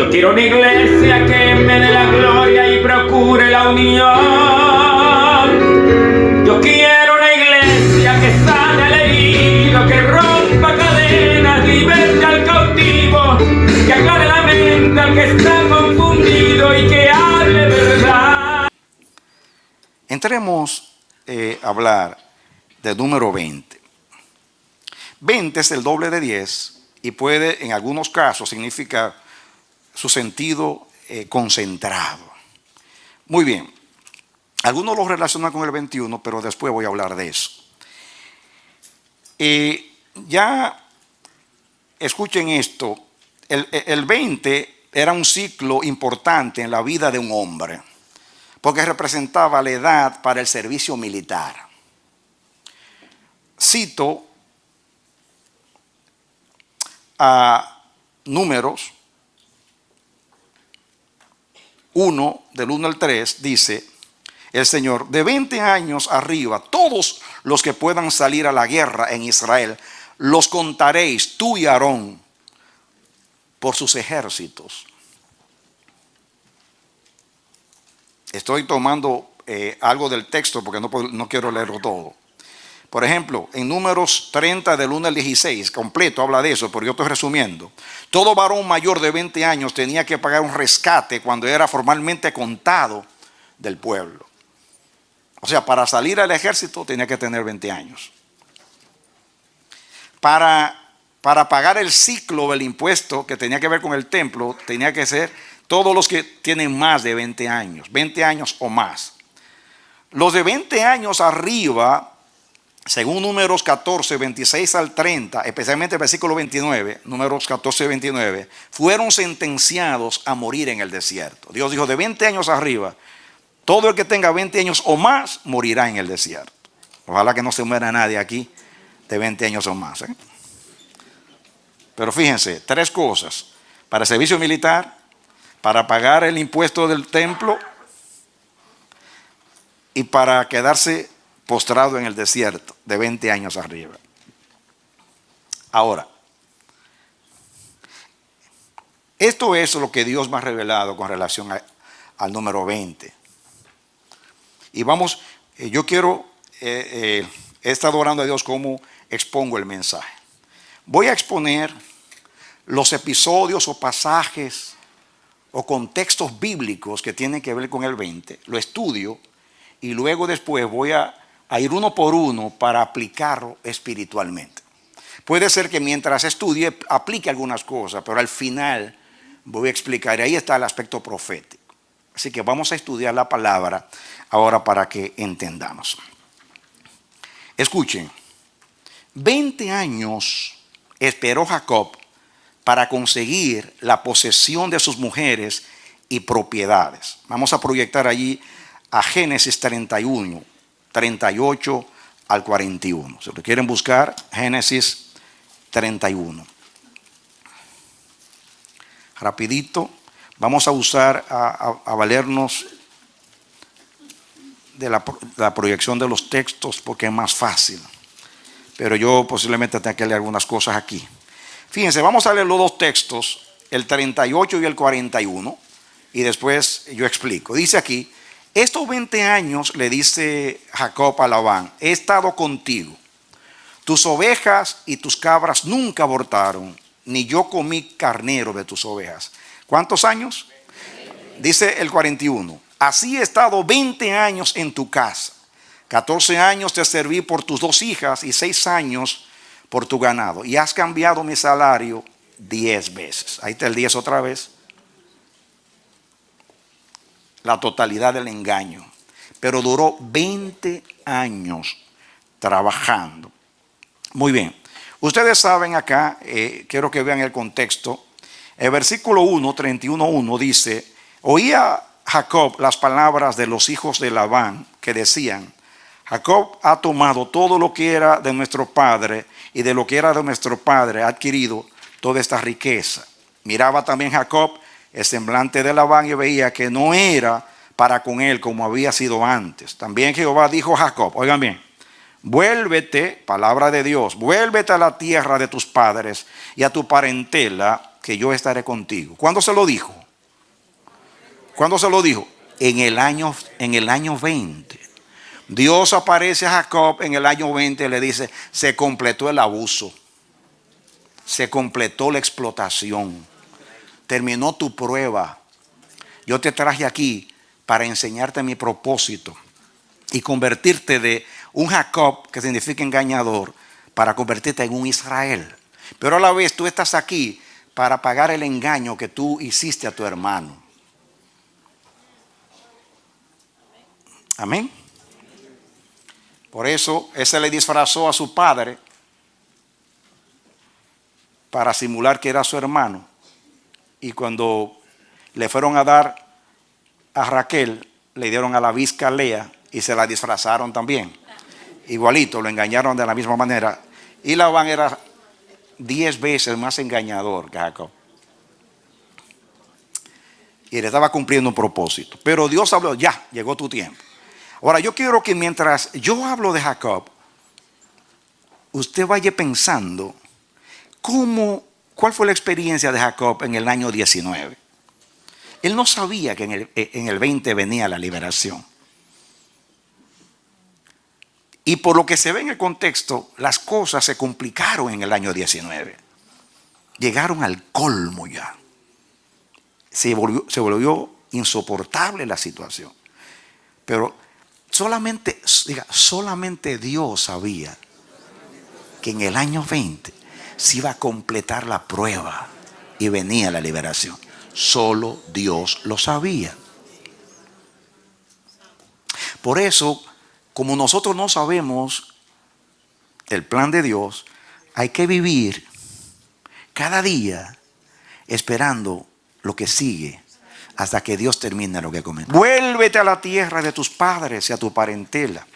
Yo quiero una iglesia que me dé la gloria y procure la unión. Yo quiero una iglesia que sane al herido, que rompa cadenas, liberte al cautivo, que aclare la mente al que está confundido y que hable verdad. Entremos a hablar del número 20. 20 es el doble de 10 y puede en algunos casos significar su sentido concentrado. Muy bien, algunos lo relacionan con el 21, pero después voy a hablar de eso. Ya escuchen esto, el 20 era un ciclo importante en la vida de un hombre, porque representaba la edad para el servicio militar. Cito a Números 1, del 1 al 3, dice el Señor: de 20 años arriba, todos los que puedan salir a la guerra en Israel, los contaréis tú y Aarón por sus ejércitos. Estoy tomando algo del texto porque no quiero leerlo todo. Por ejemplo, en Números 30 del 1 al 16, completo habla de eso, pero yo estoy resumiendo. Todo varón mayor de 20 años tenía que pagar un rescate cuando era formalmente contado del pueblo. O sea, para salir al ejército tenía que tener 20 años. Para pagar el ciclo del impuesto que tenía que ver con el templo, tenía que ser todos los que tienen más de 20 años o más. Los de 20 años arriba, según Números 14, 26 al 30, especialmente el versículo 29, Números 14, 29, fueron sentenciados a morir en el desierto. Dios dijo, de 20 años arriba, todo el que tenga 20 años o más morirá en el desierto. Ojalá que no se muera nadie aquí de 20 años o más. Pero fíjense, tres cosas: para el servicio militar, para pagar el impuesto del templo y para quedarse postrado en el desierto de 20 años arriba. Ahora, esto es lo que Dios me ha revelado con relación al número 20. Y vamos, yo quiero, he estado orando a Dios cómo expongo el mensaje. Voy a exponer los episodios o pasajes o contextos bíblicos que tienen que ver con el 20. Lo estudio y luego después voy a ir uno por uno para aplicarlo espiritualmente. Puede ser que mientras estudie aplique algunas cosas, pero al final voy a explicar, y ahí está el aspecto profético. Así que vamos a estudiar la palabra ahora para que entendamos. Escuchen, 20 años esperó Jacob para conseguir la posesión de sus mujeres y propiedades. Vamos a proyectar allí a Génesis 31. 38 al 41. Si lo quieren buscar, Génesis 31. Rapidito, vamos a usar, a valernos de la proyección de los textos porque es más fácil. Pero yo posiblemente tenga que leer algunas cosas aquí. Fíjense, vamos a leer los dos textos, el 38 y el 41, y después yo explico. Dice aquí: estos 20 años, le dice Jacob a Labán, he estado contigo. Tus ovejas y tus cabras nunca abortaron, ni yo comí carnero de tus ovejas. ¿Cuántos años? Dice el 41. Así he estado 20 años en tu casa. 14 años te serví por tus 2 hijas y 6 años por tu ganado. Y has cambiado mi salario 10 veces. Ahí está el 10 otra vez. La totalidad del engaño. Pero duró 20 años trabajando. Muy bien. Ustedes saben acá, quiero que vean el contexto. El versículo 1, 31:1 dice: oía Jacob las palabras de los hijos de Labán que decían: Jacob ha tomado todo lo que era de nuestro padre, y de lo que era de nuestro padre ha adquirido toda esta riqueza. Miraba también Jacob el semblante de Labán y veía que no era para con él como había sido antes. También Jehová dijo a Jacob, oigan bien, vuélvete, palabra de Dios, vuélvete a la tierra de tus padres y a tu parentela que yo estaré contigo. ¿Cuándo se lo dijo? ¿Cuándo se lo dijo? En el año 20. Dios aparece a Jacob en el año 20 y le dice, se completó el abuso, se completó la explotación, terminó tu prueba. Yo te traje aquí para enseñarte mi propósito y convertirte de un Jacob, que significa engañador, para convertirte en un Israel. Pero a la vez tú estás aquí para pagar el engaño que tú hiciste a tu hermano. Amén. Por eso ese le disfrazó a su padre para simular que era su hermano. Y cuando le fueron a dar a Raquel, le dieron a la visca Lea y se la disfrazaron también. Igualito, lo engañaron de la misma manera. Y Labán era 10 veces más engañador que Jacob. Y le estaba cumpliendo un propósito. Pero Dios habló, ya, llegó tu tiempo. Ahora yo quiero que mientras yo hablo de Jacob, usted vaya pensando cuál fue la experiencia de Jacob en el año 19. Él no sabía que en el 20 venía la liberación. Y por lo que se ve en el contexto, las cosas se complicaron en el año 19. Llegaron al colmo ya. Se volvió insoportable la situación. Pero solamente Dios sabía que en el año 20 se iba a completar la prueba y venía la liberación. Solo Dios lo sabía. Por eso, como nosotros no sabemos el plan de Dios, hay que vivir cada día esperando lo que sigue hasta que Dios termine lo que comenzó. Vuélvete a la tierra de tus padres y a tu parentela,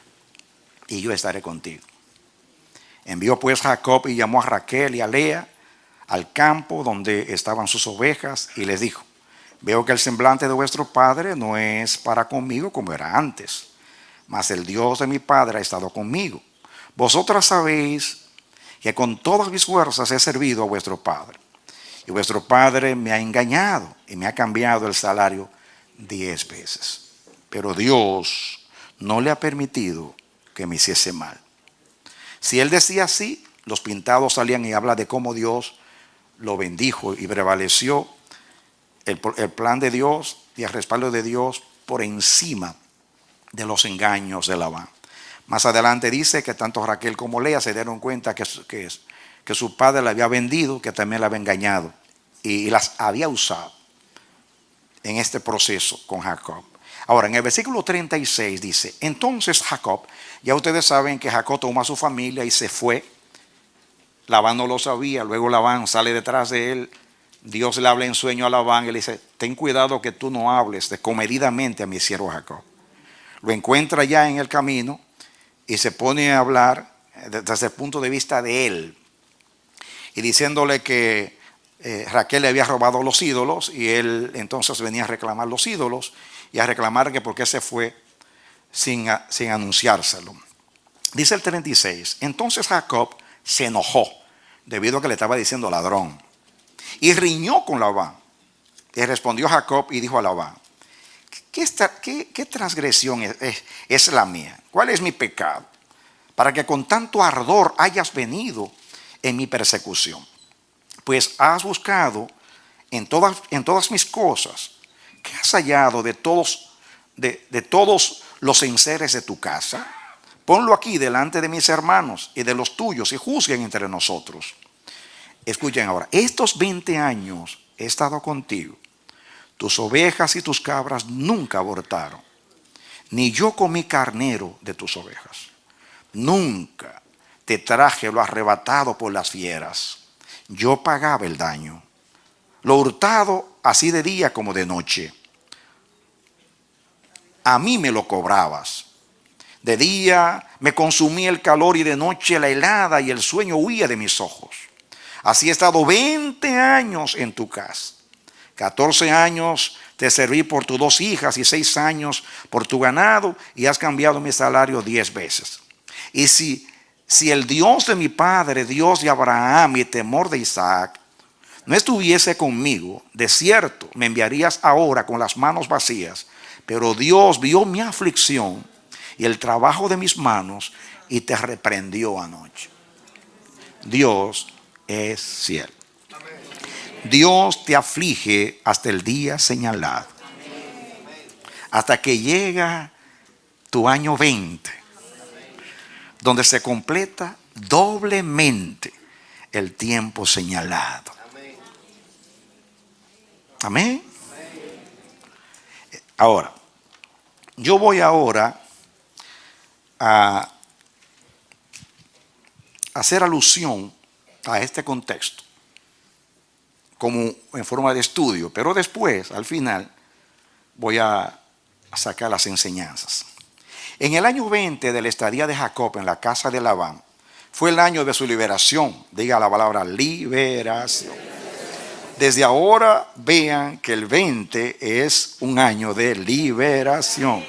y yo estaré contigo. Envió pues Jacob y llamó a Raquel y a Lea al campo donde estaban sus ovejas y les dijo: veo que el semblante de vuestro padre no es para conmigo como era antes, mas el Dios de mi padre ha estado conmigo. Vosotras sabéis que con todas mis fuerzas he servido a vuestro padre, y vuestro padre me ha engañado y me ha cambiado el salario 10 veces. Pero Dios no le ha permitido que me hiciese mal. Si él decía así, los pintados salían y hablan de cómo Dios lo bendijo y prevaleció el plan de Dios y el respaldo de Dios por encima de los engaños de Labán. Más adelante dice que tanto Raquel como Lea se dieron cuenta que su padre la había vendido, que también la había engañado y las había usado en este proceso con Jacob. Ahora, en el versículo 36 dice: entonces Jacob, ya ustedes saben que Jacob tomó a su familia y se fue. Labán no lo sabía. Luego Labán sale detrás de él. Dios le habla en sueño a Labán y le dice: ten cuidado que tú no hables descomedidamente a mi siervo Jacob. Lo encuentra ya en el camino y se pone a hablar desde el punto de vista de él, y diciéndole que Raquel le había robado los ídolos, y él entonces venía a reclamar los ídolos y a reclamar que por qué se fue sin anunciárselo. Dice el 36: entonces Jacob se enojó debido a que le estaba diciendo ladrón y riñó con Labán. Y respondió Jacob y dijo a Labán: ¿Qué transgresión es la mía? ¿Cuál es mi pecado? Para que con tanto ardor hayas venido en mi persecución. Pues has buscado en todas mis cosas. ¿Qué has hallado de todos los enseres de tu casa? Ponlo aquí delante de mis hermanos y de los tuyos y juzguen entre nosotros. Escuchen ahora: estos 20 años he estado contigo. Tus ovejas y tus cabras nunca abortaron, ni yo comí carnero de tus ovejas. Nunca te traje lo arrebatado por las fieras. Yo pagaba el daño, lo hurtado así de día como de noche. A mí me lo cobrabas. De día me consumía el calor y de noche la helada y el sueño huía de mis ojos. Así he estado 20 años en tu casa. 14 años te serví por tus 2 hijas y 6 años por tu ganado, y has cambiado mi salario 10 veces. Y si el Dios de mi padre, Dios de Abraham y temor de Isaac, no estuviese conmigo, de cierto me enviarías ahora con las manos vacías. Pero Dios vio mi aflicción y el trabajo de mis manos y te reprendió anoche. Dios es fiel. Dios te aflige hasta el día señalado, hasta que llega tu año 20, donde se completa doblemente el tiempo señalado. Amén. Ahora, yo voy ahora a hacer alusión a este contexto como en forma de estudio, pero después, al final, voy a sacar las enseñanzas. En el año 20 de la estadía de Jacob en la casa de Labán, fue el año de su liberación. Diga la palabra liberación. Desde ahora vean que el 20 es un año de liberación.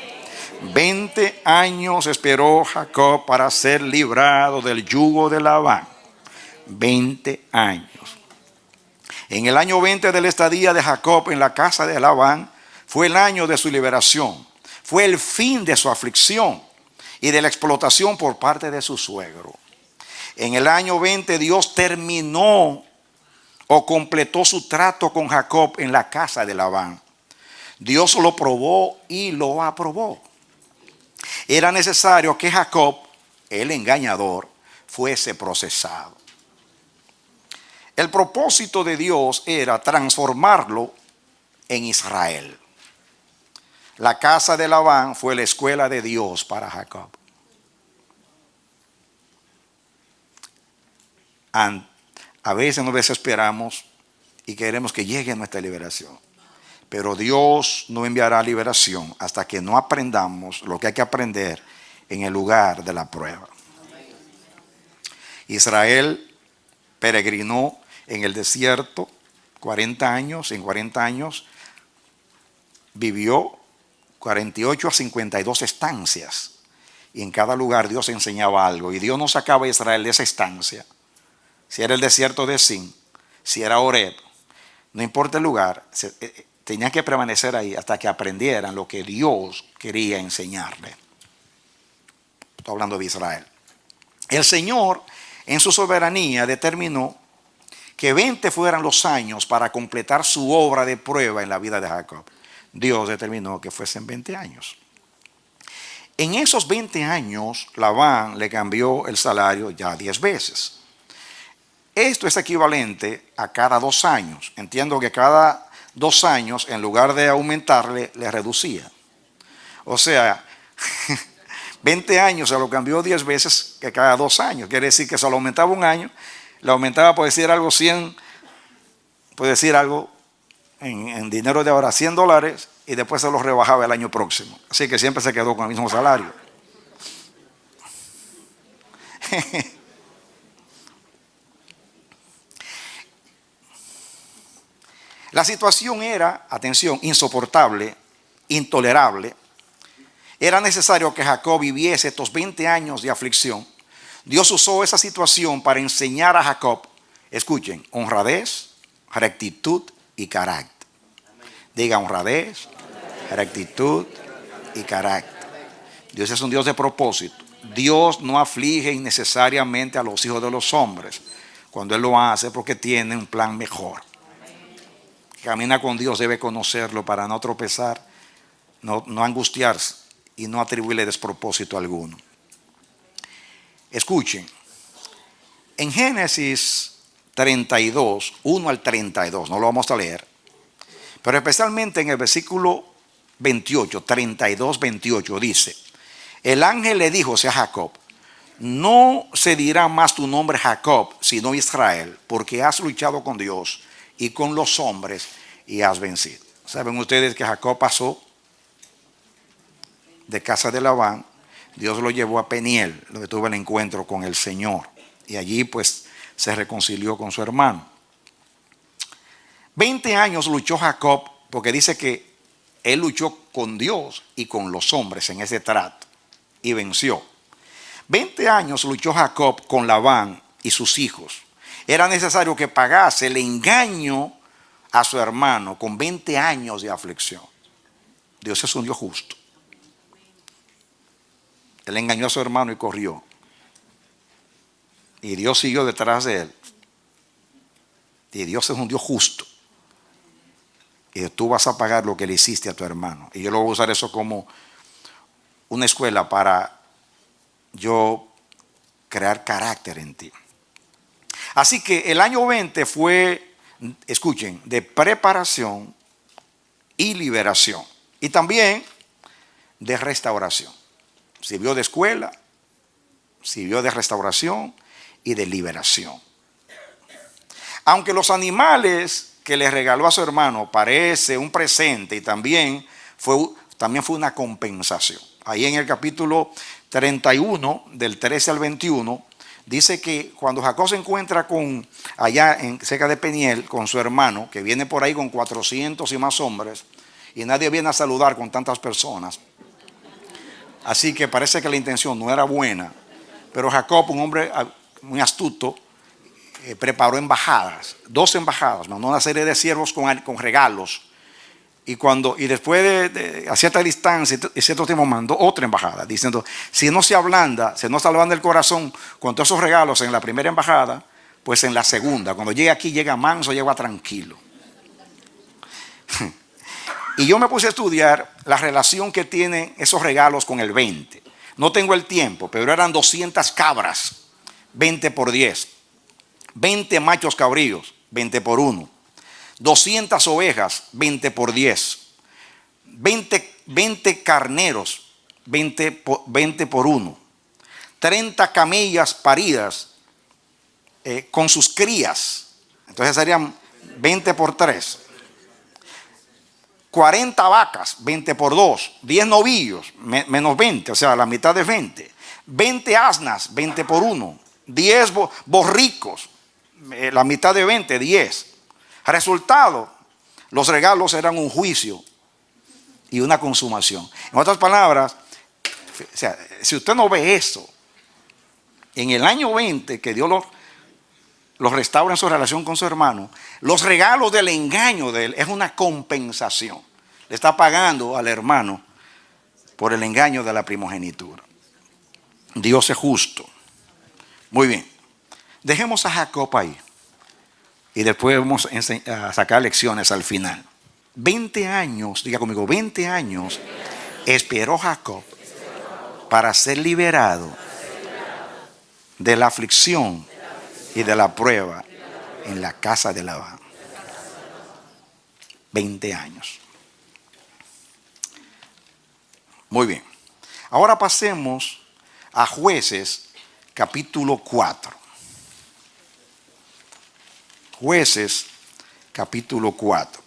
20 años esperó Jacob para ser librado del yugo de Labán. 20 años. En el año 20 de la estadía de Jacob en la casa de Labán, fue el año de su liberación. Fue el fin de su aflicción y de la explotación por parte de su suegro. En el año 20 Dios terminó o completó su trato con Jacob en la casa de Labán. Dios lo probó y lo aprobó. Era necesario que Jacob, el engañador, fuese procesado. El propósito de Dios era transformarlo en Israel. La casa de Labán fue la escuela de Dios para Jacob. A veces nos desesperamos y queremos que llegue nuestra liberación. Pero Dios no enviará liberación hasta que no aprendamos lo que hay que aprender en el lugar de la prueba. Israel peregrinó en el desierto 40 años. En 40 años vivió 48 a 52 estancias. Y en cada lugar Dios enseñaba algo. Y Dios no sacaba a Israel de esa estancia. Si era el desierto de Sin, si era Horeb, no importa el lugar, tenían que permanecer ahí hasta que aprendieran lo que Dios quería enseñarle. Estoy hablando de Israel. El Señor, en su soberanía, determinó que 20 fueran los años para completar su obra de prueba en la vida de Jacob. Dios determinó que fuesen 20 años. En esos 20 años, Labán le cambió el salario ya 10 veces. Esto es equivalente a cada 2 años. Entiendo que cada 2 años, en lugar de aumentarle, le reducía. O sea, 20 años se lo cambió 10 veces que cada 2 años. Quiere decir que se lo aumentaba un año, le aumentaba, por decir algo, 100, puede decir algo en dinero de ahora, $100, y después se lo rebajaba el año próximo. Así que siempre se quedó con el mismo salario. La situación era, atención, insoportable, intolerable. Era necesario que Jacob viviese estos 20 años de aflicción. Dios usó esa situación para enseñar a Jacob, escuchen, honradez, rectitud y carácter. Diga honradez, rectitud y carácter. Dios es un Dios de propósito. Dios no aflige innecesariamente a los hijos de los hombres. Cuando Él lo hace, porque tiene un plan mejor. Camina con Dios, debe conocerlo para no tropezar, no angustiarse y no atribuirle despropósito alguno. Escuchen, en Génesis 32, 1 al 32, no lo vamos a leer, pero especialmente en el versículo 28, 32, 28 dice: el ángel le dijo a Jacob, no se dirá más tu nombre Jacob, sino Israel, porque has luchado con Dios y con los hombres y has vencido. Saben ustedes que Jacob pasó de casa de Labán. Dios lo llevó a Peniel, donde tuvo el encuentro con el Señor, y allí pues se reconcilió con su hermano. 20 años luchó Jacob, porque dice que él luchó con Dios y con los hombres en ese trato y venció. 20 años luchó Jacob con Labán y sus hijos. era necesario que pagase el engaño a su hermano con 20 años de aflicción. Dios es un Dios justo. Él engañó a su hermano y corrió. Y Dios siguió detrás de él. Y Dios es un Dios justo. Y tú vas a pagar lo que le hiciste a tu hermano. Y yo lo voy a usar eso como una escuela para yo crear carácter en ti. Así que el año 20 fue, escuchen, de preparación y liberación. Y también de restauración. Sirvió de escuela, sirvió de restauración y de liberación. Aunque los animales que le regaló a su hermano parece un presente y también fue una compensación. Ahí en el capítulo 31, del 13 al 21, dice que cuando Jacob se encuentra allá cerca de Peniel con su hermano, que viene por ahí con 400 y más hombres, y nadie viene a saludar con tantas personas. Así que parece que la intención no era buena, pero Jacob, un hombre muy astuto, preparó embajadas, 2 embajadas, mandó una serie de siervos con regalos. Y después a cierta distancia y cierto tiempo mandó otra embajada, diciendo, si no se ablanda el corazón con todos esos regalos en la primera embajada, pues en la segunda, cuando llegue aquí, llega manso, llega tranquilo. Y yo me puse a estudiar la relación que tienen esos regalos con el 20. No tengo el tiempo, pero eran 200 cabras, 20 por 10. 20 machos cabríos, 20 por 1. 200 ovejas, 20 por 10. 20 carneros, 20 por 1. 30 camellas paridas con sus crías. Entonces serían 20 por 3. 40 vacas, 20 por 2. 10 novillos, menos 20, o sea, la mitad de 20. 20 asnas, 20 por 1. 10 borricos, la mitad de 20, 10. Resultado, los regalos eran un juicio y una consumación. En otras palabras, o sea, si usted no ve eso, en el año 20 que Dios los restaura en su relación con su hermano, los regalos del engaño de él es una compensación. Le está pagando al hermano por el engaño de la primogenitura. Dios es justo. Muy bien. Dejemos a Jacob ahí. Y después vamos a sacar lecciones al final. 20 años, diga conmigo, 20 años esperó Jacob para ser liberado de la aflicción y de la prueba en la casa de Labán. 20 años. Muy bien. Ahora pasemos a Jueces capítulo 4. Jueces capítulo 4.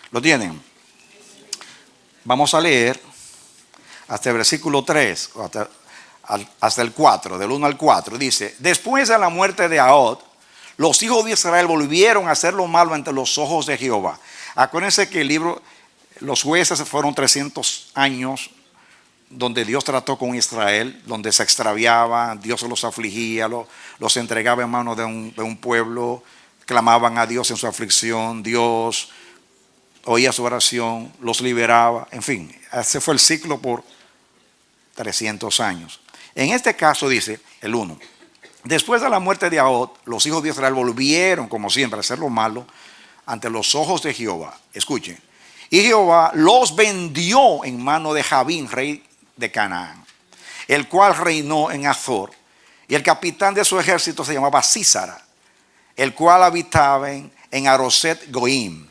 ¿Lo tienen? Vamos a leer hasta el versículo 3, hasta el 4, del 1 al 4. Dice, después de la muerte de Ahod, los hijos de Israel volvieron a hacer lo malo ante los ojos de Jehová. Acuérdense que el libro, los jueces fueron 300 años donde Dios trató con Israel, donde se extraviaban, Dios los afligía, los entregaba en manos de un pueblo, clamaban a Dios en su aflicción, Dios oía su oración, los liberaba, en fin, ese fue el ciclo por 300 años. En este caso dice el 1, después de la muerte de Ahod, los hijos de Israel volvieron como siempre a hacer lo malo ante los ojos de Jehová. Escuchen, y Jehová los vendió en mano de Jabín, rey de Canaán, el cual reinó en Azor, y el capitán de su ejército se llamaba Sísara, el cual habitaba en Aroset Goim.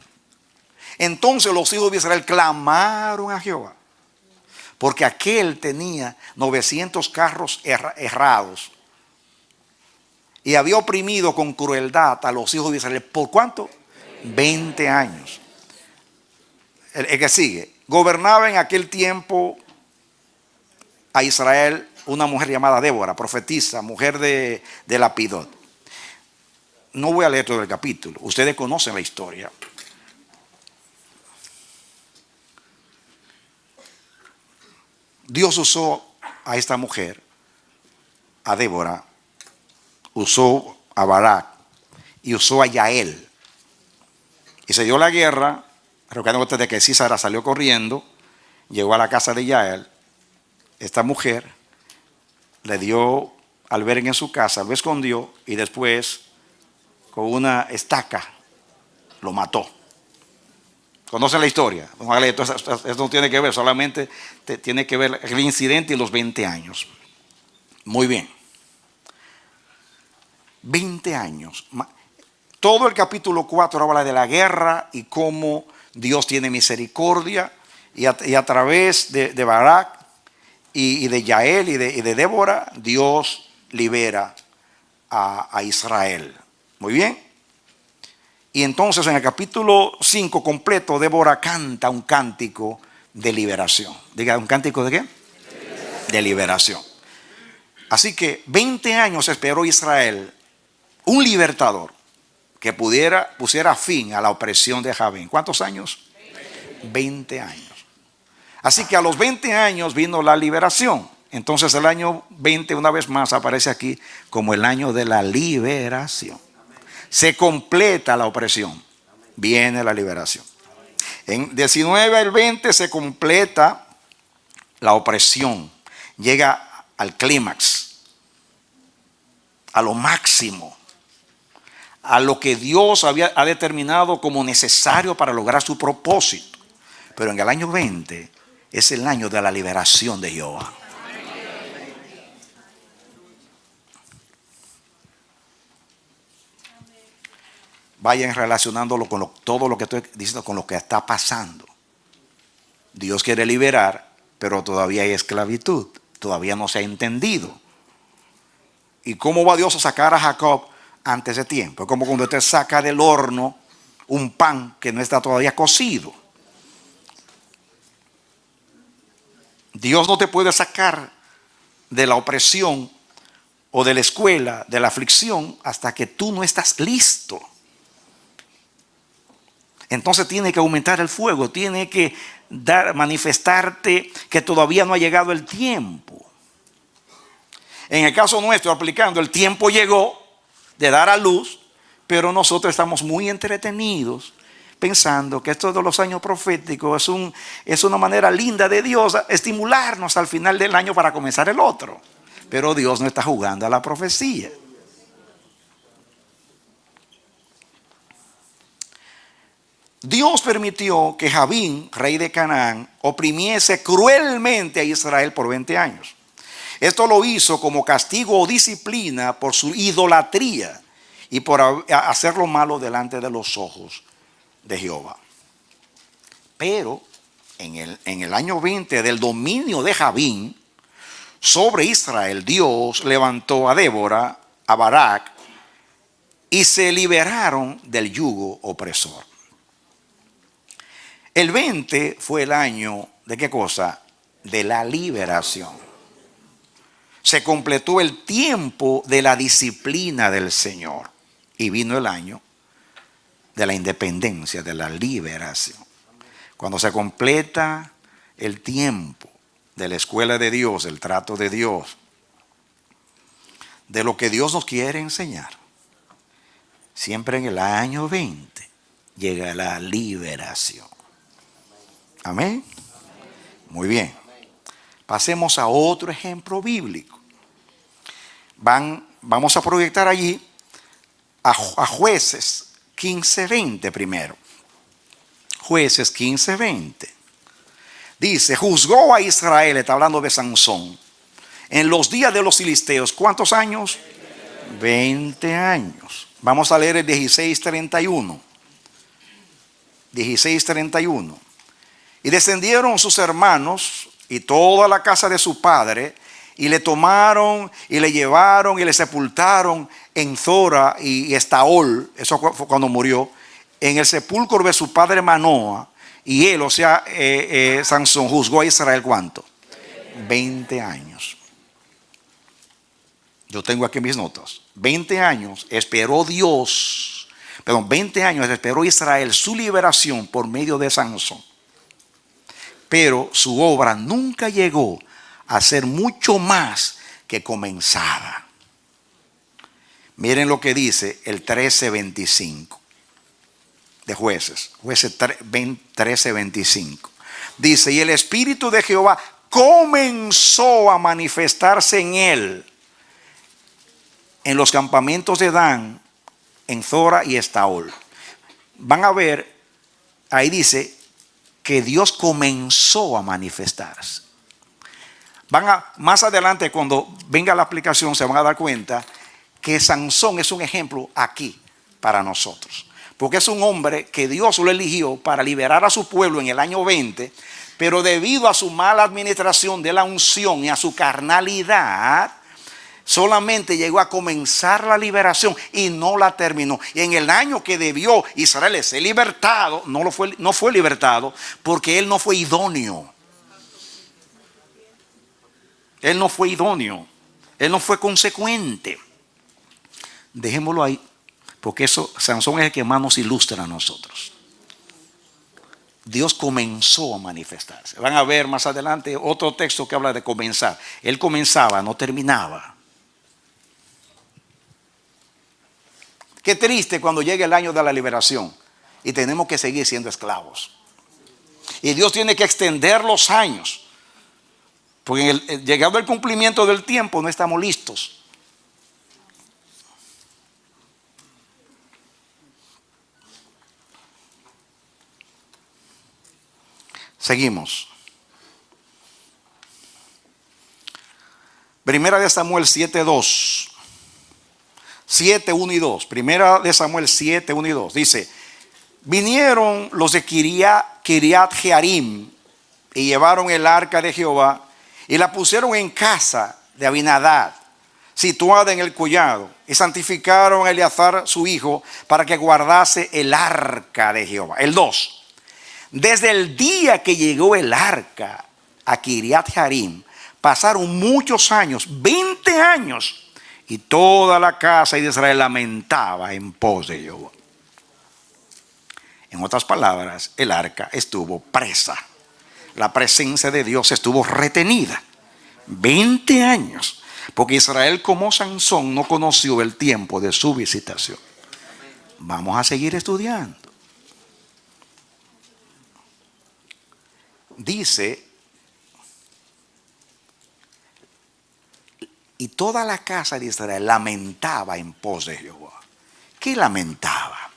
Entonces los hijos de Israel clamaron a Jehová, porque aquel tenía 900 carros errados y había oprimido con crueldad a los hijos de Israel. ¿Por cuánto? 20 años. El que sigue, gobernaba en aquel tiempo a Israel una mujer llamada Débora, profetisa, mujer de Lapidot. No voy a leer todo el capítulo, ustedes conocen la historia. Dios usó a esta mujer, a Débora, usó a Barak y usó a Yael. Y se dio la guerra. Recuerden ustedes que Sísara salió corriendo, llegó a la casa de Yael. Esta mujer le dio albergue en su casa, lo escondió y después con una estaca lo mató. ¿Conocen la historia? Esto no tiene que ver, solamente tiene que ver el incidente y los 20 años. Muy bien. 20 años. Todo el capítulo 4 habla de la guerra y cómo Dios tiene misericordia y a través de Barak y de Yael y de Débora, Dios libera a Israel. Muy bien. Y entonces en el capítulo 5 completo, Débora canta un cántico de liberación. Diga, ¿un cántico de qué? De liberación. Así que 20 años esperó Israel un libertador que pusiera fin a la opresión de Jabín. ¿Cuántos años? 20 años. Así que a los 20 años vino la liberación. Entonces el año 20 una vez más aparece aquí como el año de la liberación. Se completa la opresión, viene la liberación. En 19 al 20 se completa la opresión, llega al clímax, a lo máximo, a lo que Dios ha determinado como necesario para lograr su propósito. Pero en el año 20 es el año de la liberación de Jehová. Vayan relacionándolo con todo lo que estoy diciendo, con lo que está pasando. Dios quiere liberar, pero todavía hay esclavitud. Todavía no se ha entendido. ¿Y cómo va Dios a sacar a Jacob antes de tiempo? Es como cuando usted saca del horno un pan que no está todavía cocido. Dios no te puede sacar de la opresión o de la escuela, de la aflicción, hasta que tú no estás listo. Entonces tiene que aumentar el fuego, tiene que manifestarte que todavía no ha llegado el tiempo. En el caso nuestro, aplicando, el tiempo llegó de dar a luz, pero nosotros estamos muy entretenidos pensando que esto de los años proféticos es una manera linda de Dios estimularnos al final del año para comenzar el otro. Pero Dios no está jugando a la profecía. Dios permitió que Jabín, rey de Canaán, oprimiese cruelmente a Israel por 20 años. Esto lo hizo como castigo o disciplina por su idolatría y por hacer lo malo delante de los ojos de Jehová. Pero en el año 20 del dominio de Jabín sobre Israel, Dios levantó a Débora, a Barak, y se liberaron del yugo opresor. El 20 fue el año de ¿qué cosa? De la liberación. Se completó el tiempo de la disciplina del Señor y vino el año de la independencia, de la liberación. Cuando se completa el tiempo de la escuela de Dios, el trato de Dios, de lo que Dios nos quiere enseñar, siempre en el año 20 llega la liberación. Amén. Muy bien. Pasemos a otro ejemplo bíblico. Vamos a proyectar allí a Jueces 15:20 primero. Jueces 15:20. Dice, juzgó a Israel, está hablando de Sansón, en los días de los filisteos. ¿Cuántos años? 20 años. Vamos a leer el 16:31. 16:31. Y descendieron sus hermanos y toda la casa de su padre, y le tomaron y le llevaron y le sepultaron en Zora y Estaol. Eso fue cuando murió, en el sepulcro de su padre Manoa. Y él, o sea, Sansón, juzgó a Israel ¿cuánto? 20 años. Yo tengo aquí mis notas. 20 años esperó Dios, 20 años esperó Israel su liberación por medio de Sansón. Pero su obra nunca llegó a hacer mucho más que comenzaba. Miren lo que dice el 13:25 de Jueces. Jueces 13:25. Dice, y el Espíritu de Jehová comenzó a manifestarse en él, en los campamentos de Dan, en Zora y Estaol. Van a ver, ahí dice que Dios comenzó a manifestarse. Más adelante, cuando venga la aplicación, se van a dar cuenta que Sansón es un ejemplo aquí para nosotros. Porque es un hombre que Dios lo eligió para liberar a su pueblo en el año 20, pero debido a su mala administración de la unción y a su carnalidad, solamente llegó a comenzar la liberación y no la terminó. Y en el año que debió Israel ser libertado, no fue libertado porque él no fue idóneo. Él no fue idóneo. Él no fue consecuente. Dejémoslo ahí, porque eso, Sansón es el que más nos ilustra a nosotros. Dios comenzó a manifestarse. Van a ver más adelante otro texto que habla de comenzar. Él comenzaba, no terminaba. Qué triste cuando llegue el año de la liberación y tenemos que seguir siendo esclavos. Y Dios tiene que extender los años, porque llegado el cumplimiento del tiempo no estamos listos. Seguimos. Primera de Samuel 7:2. 7:1 y 2. Primera de Samuel 7:1 y 2. Dice, vinieron los de Kiriat Jearim y llevaron el arca de Jehová y la pusieron en casa de Abinadab, situada en el collado, y santificaron a Eleazar su hijo para que guardase el arca de Jehová. El 2. Desde el día que llegó el arca a Kiriat Jearim, pasaron muchos años, 20 años, y toda la casa de Israel lamentaba en pos de Jehová. En otras palabras, el arca estuvo presa. La presencia de Dios estuvo retenida 20 años, porque Israel, como Sansón, no conoció el tiempo de su visitación. Vamos a seguir estudiando. Dice, y toda la casa de Israel lamentaba en pos de Jehová. ¿Qué lamentaba?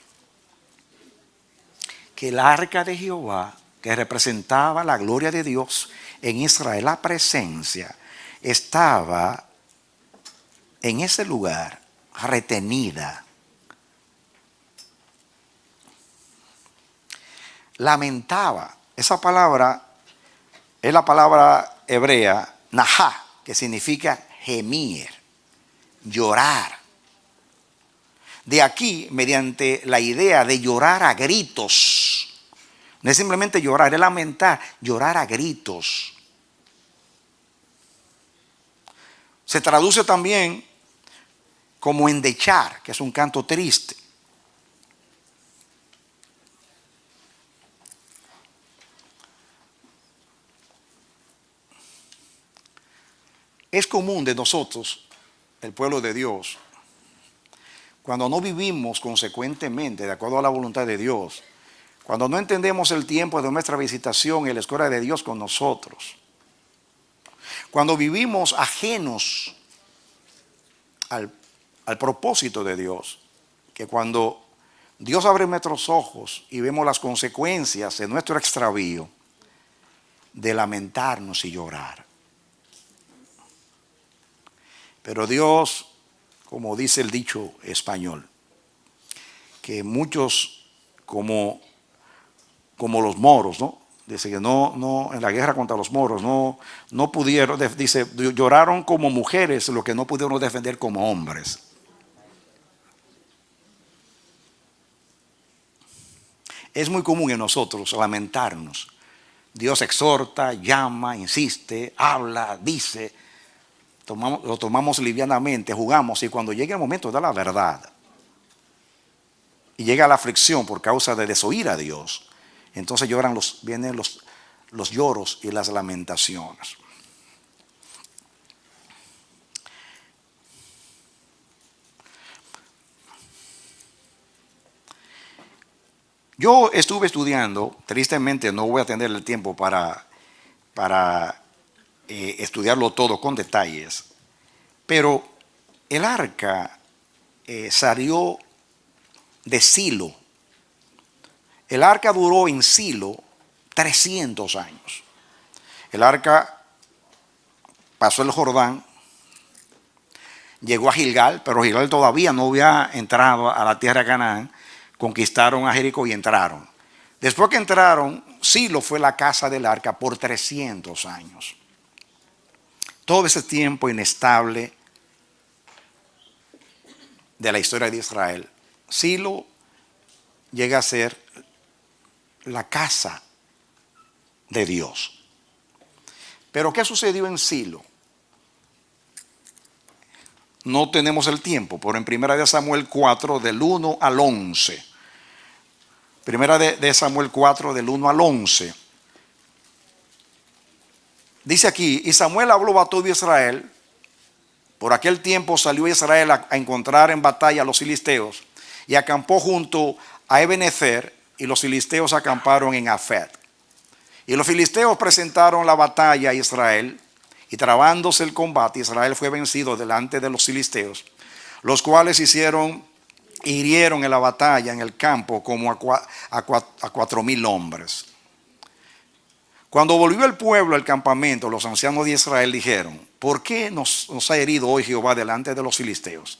Que el arca de Jehová, que representaba la gloria de Dios en Israel, la presencia, estaba en ese lugar retenida. Lamentaba. Esa palabra es la palabra hebrea, nahá, que significa gemir, llorar. De aquí, mediante la idea de llorar a gritos. No es simplemente llorar, es lamentar, llorar a gritos. Se traduce también como endechar, que es un canto triste. Es común de nosotros, el pueblo de Dios, cuando no vivimos consecuentemente de acuerdo a la voluntad de Dios, cuando no entendemos el tiempo de nuestra visitación y la escuela de Dios con nosotros, cuando vivimos ajenos al propósito de Dios, que cuando Dios abre nuestros ojos y vemos las consecuencias de nuestro extravío, de lamentarnos y llorar. Pero Dios, como dice el dicho español, que muchos como los moros, ¿no? Dice que no en la guerra contra los moros no pudieron, dice, lloraron como mujeres lo que no pudieron defender como hombres. Es muy común en nosotros lamentarnos. Dios exhorta, llama, insiste, habla, dice. Lo tomamos livianamente, jugamos, y cuando llega el momento de la verdad y llega la aflicción por causa de desoír a Dios, entonces vienen los lloros y las lamentaciones. Yo estuve estudiando, tristemente no voy a tener el tiempo para estudiarlo todo con detalles, pero el arca salió de Silo. El arca duró en Silo 300 años. El arca pasó el Jordán, llegó a Gilgal, pero Gilgal todavía no había entrado a la tierra de Canaán. Conquistaron a Jericó y entraron. Después que entraron, Silo fue la casa del arca por 300 años. Todo ese tiempo inestable de la historia de Israel, Silo llega a ser la casa de Dios. Pero ¿qué sucedió en Silo? No tenemos el tiempo, pero en 1 Samuel 4, del 1 al 11. 1 Samuel 4, del 1 al 11. Dice aquí, y Samuel habló a todo Israel. Por aquel tiempo salió Israel a encontrar en batalla a los filisteos y acampó junto a Ebenezer, y los filisteos acamparon en Afet. Y los filisteos presentaron la batalla a Israel, y trabándose el combate, Israel fue vencido delante de los filisteos, los cuales hirieron en la batalla en el campo como a 4,000 hombres. Cuando volvió el pueblo al campamento, los ancianos de Israel dijeron: ¿por qué nos ha herido hoy Jehová delante de los filisteos?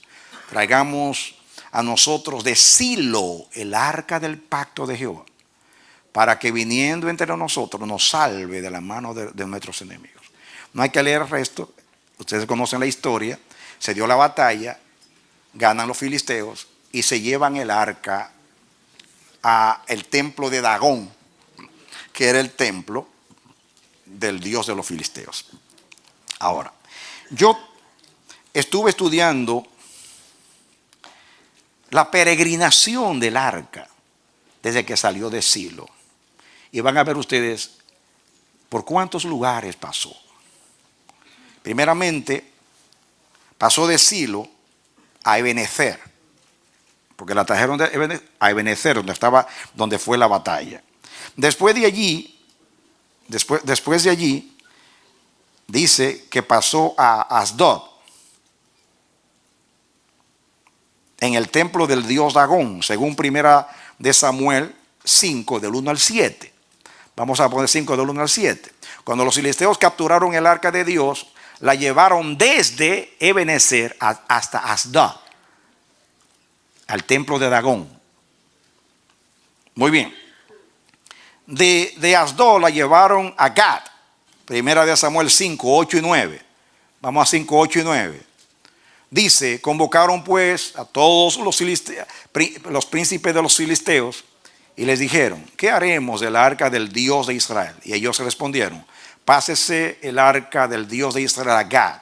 Traigamos a nosotros de Silo el arca del pacto de Jehová, para que viniendo entre nosotros nos salve de la mano de nuestros enemigos. No hay que leer el resto, ustedes conocen la historia. Se dio la batalla, ganan los filisteos y se llevan el arca al templo de Dagón, que era el templo del dios de los filisteos. Ahora, yo estuve estudiando la peregrinación del arca desde que salió de Silo, y van a ver ustedes por cuántos lugares pasó. Primeramente, pasó de Silo a Ebenezer, porque la trajeron a Ebenezer, donde fue la batalla. Después de allí, dice que pasó a Asdod, en el templo del dios Dagón, según 1 Samuel 5, del 1 al 7. Vamos a poner 5 del 1 al 7. Cuando los filisteos capturaron el arca de Dios, la llevaron desde Ebenezer hasta Asdod, al templo de Dagón. Muy bien. De Asdod la llevaron a Gad. 1 Samuel 5, 8 y 9. Vamos a 5, 8 y 9. Dice: convocaron pues a todos los príncipes de los filisteos y les dijeron: ¿qué haremos del arca del Dios de Israel? Y ellos respondieron: pásese el arca del Dios de Israel a Gad.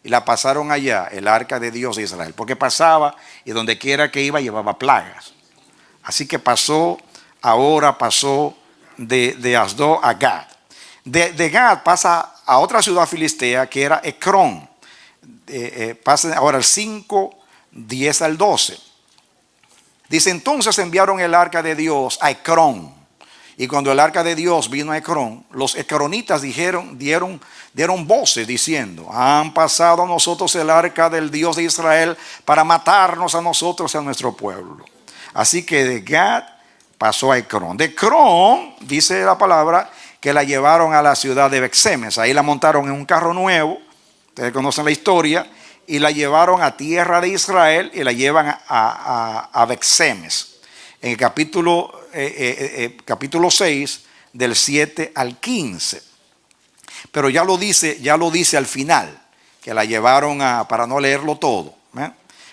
Y la pasaron allá, el arca de Dios de Israel, porque pasaba y donde quiera que iba llevaba plagas. Así que pasó de Asdod a Gad. De Gad pasa a otra ciudad filistea que era Ecrón. Pasa ahora el 5, 10 al 12. Dice: entonces enviaron el arca de Dios a Ecrón. Y cuando el arca de Dios vino a Ecrón, los ecronitas dieron voces diciendo: han pasado a nosotros el arca del Dios de Israel para matarnos a nosotros y a nuestro pueblo. Así que de Gad pasó a Ecrón. De Ecrón, dice la palabra, que la llevaron a la ciudad de Bexemes. Ahí la montaron en un carro nuevo, ustedes conocen la historia, y la llevaron a tierra de Israel y la llevan a Bexemes. En el capítulo 6, del 7 al 15. Pero ya lo dice al final, que la llevaron para no leerlo todo.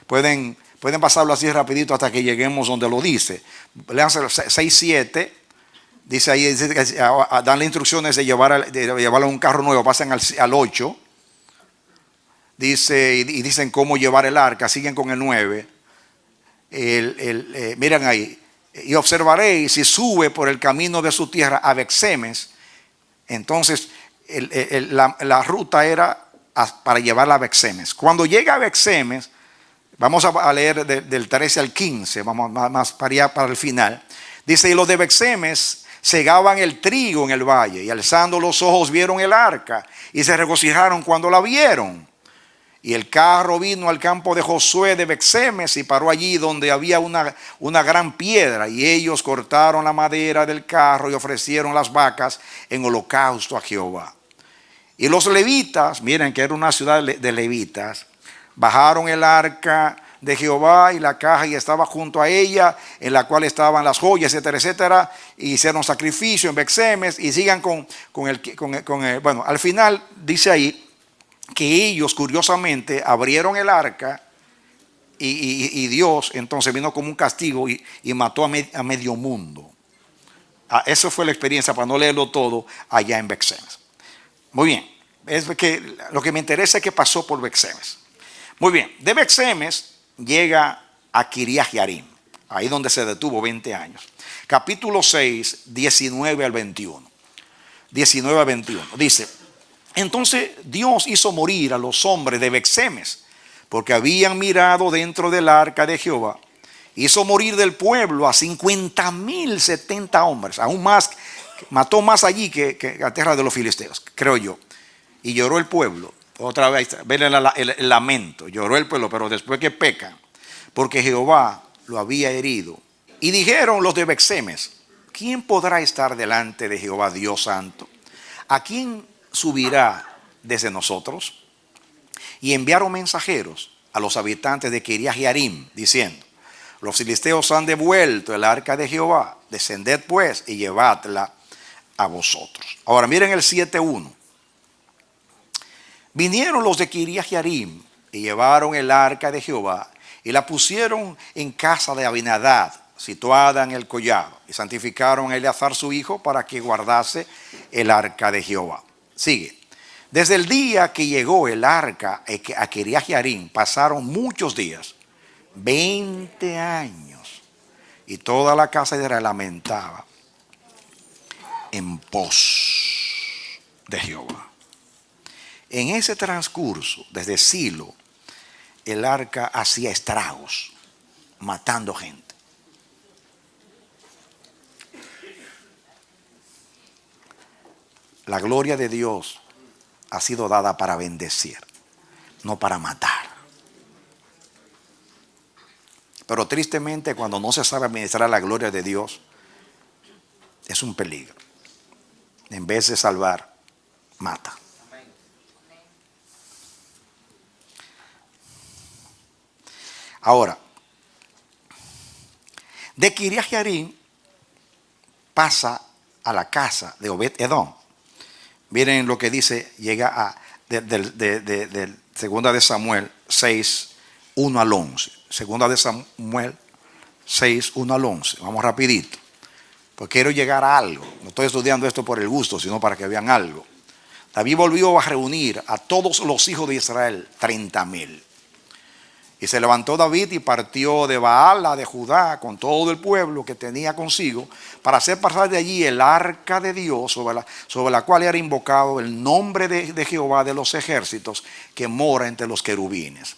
Pueden pasarlo así rapidito hasta que lleguemos donde lo dice. Leanse el 6, 7. Dice ahí, dan las instrucciones de llevarlo a un carro nuevo, pasan al 8. Dice, y dicen cómo llevar el arca, siguen con el 9. Miren ahí: y observaréis si sube por el camino de su tierra a Bexemes. Entonces la ruta era para llevarla a Bexemes. Cuando llega a Bexemes, vamos a leer del 13 al 15, vamos más para allá, para el final. Dice, y los de Bexemes segaban el trigo en el valle, y alzando los ojos vieron el arca, y se regocijaron cuando la vieron. Y el carro vino al campo de Josué de Bexemes y paró allí donde había una gran piedra. Y ellos cortaron la madera del carro y ofrecieron las vacas en holocausto a Jehová. Y los levitas, miren que era una ciudad de levitas, bajaron el arca de Jehová y la caja, y estaba junto a ella, en la cual estaban las joyas, etcétera, etcétera. Y hicieron sacrificio en Bexemes y sigan con el. Bueno, al final dice ahí que ellos curiosamente abrieron el arca y Dios entonces vino como un castigo y mató a medio mundo. Esa fue la experiencia, para no leerlo todo, allá en Bexemes. Muy bien, lo que me interesa es que pasó por Bexemes. Muy bien, de Bexemes llega a Kiriath Jearim, ahí donde se detuvo 20 años. Capítulo 6, 19 al 21. 19 al 21. Dice, entonces Dios hizo morir a los hombres de Bexemes, porque habían mirado dentro del arca de Jehová. Hizo morir del pueblo a 50,070 hombres, aún más, mató más allí que a tierra de los filisteos, creo yo. Y lloró el pueblo. Otra vez, ven el lamento, lloró el pueblo, pero después que pecan, porque Jehová lo había herido. Y dijeron los de Bexemes, ¿quién podrá estar delante de Jehová Dios santo? ¿A quién subirá desde nosotros? Y enviaron mensajeros a los habitantes de Kiriath Jearim, diciendo, los filisteos han devuelto el arca de Jehová, descended pues y llevadla a vosotros. Ahora miren el 7:1. Vinieron los de Kiriath Jearim y llevaron el arca de Jehová y la pusieron en casa de Abinadab, situada en el collado, y santificaron a Eleazar su hijo para que guardase el arca de Jehová. Sigue. Desde el día que llegó el arca a Kiriath Jearim pasaron muchos días, 20 años, y toda la casa de Israel lamentaba en pos de Jehová. En ese transcurso, desde Silo, el arca hacía estragos, matando gente. La gloria de Dios ha sido dada para bendecir, no para matar. Pero tristemente, cuando no se sabe administrar la gloria de Dios, es un peligro. En vez de salvar, mata. Ahora, de Kiriath Jearim pasa a la casa de Obed-Edom. Miren lo que dice, llega de segunda de Samuel 6, 1 al 11. Segunda de Samuel 6, 1 al 11. Vamos rapidito, porque quiero llegar a algo. No estoy estudiando esto por el gusto, sino para que vean algo. David volvió a reunir a todos los hijos de Israel, 30,000. Y se levantó David y partió de Baala de Judá con todo el pueblo que tenía consigo para hacer pasar de allí el arca de Dios sobre la cual era invocado el nombre de Jehová de los ejércitos que mora entre los querubines.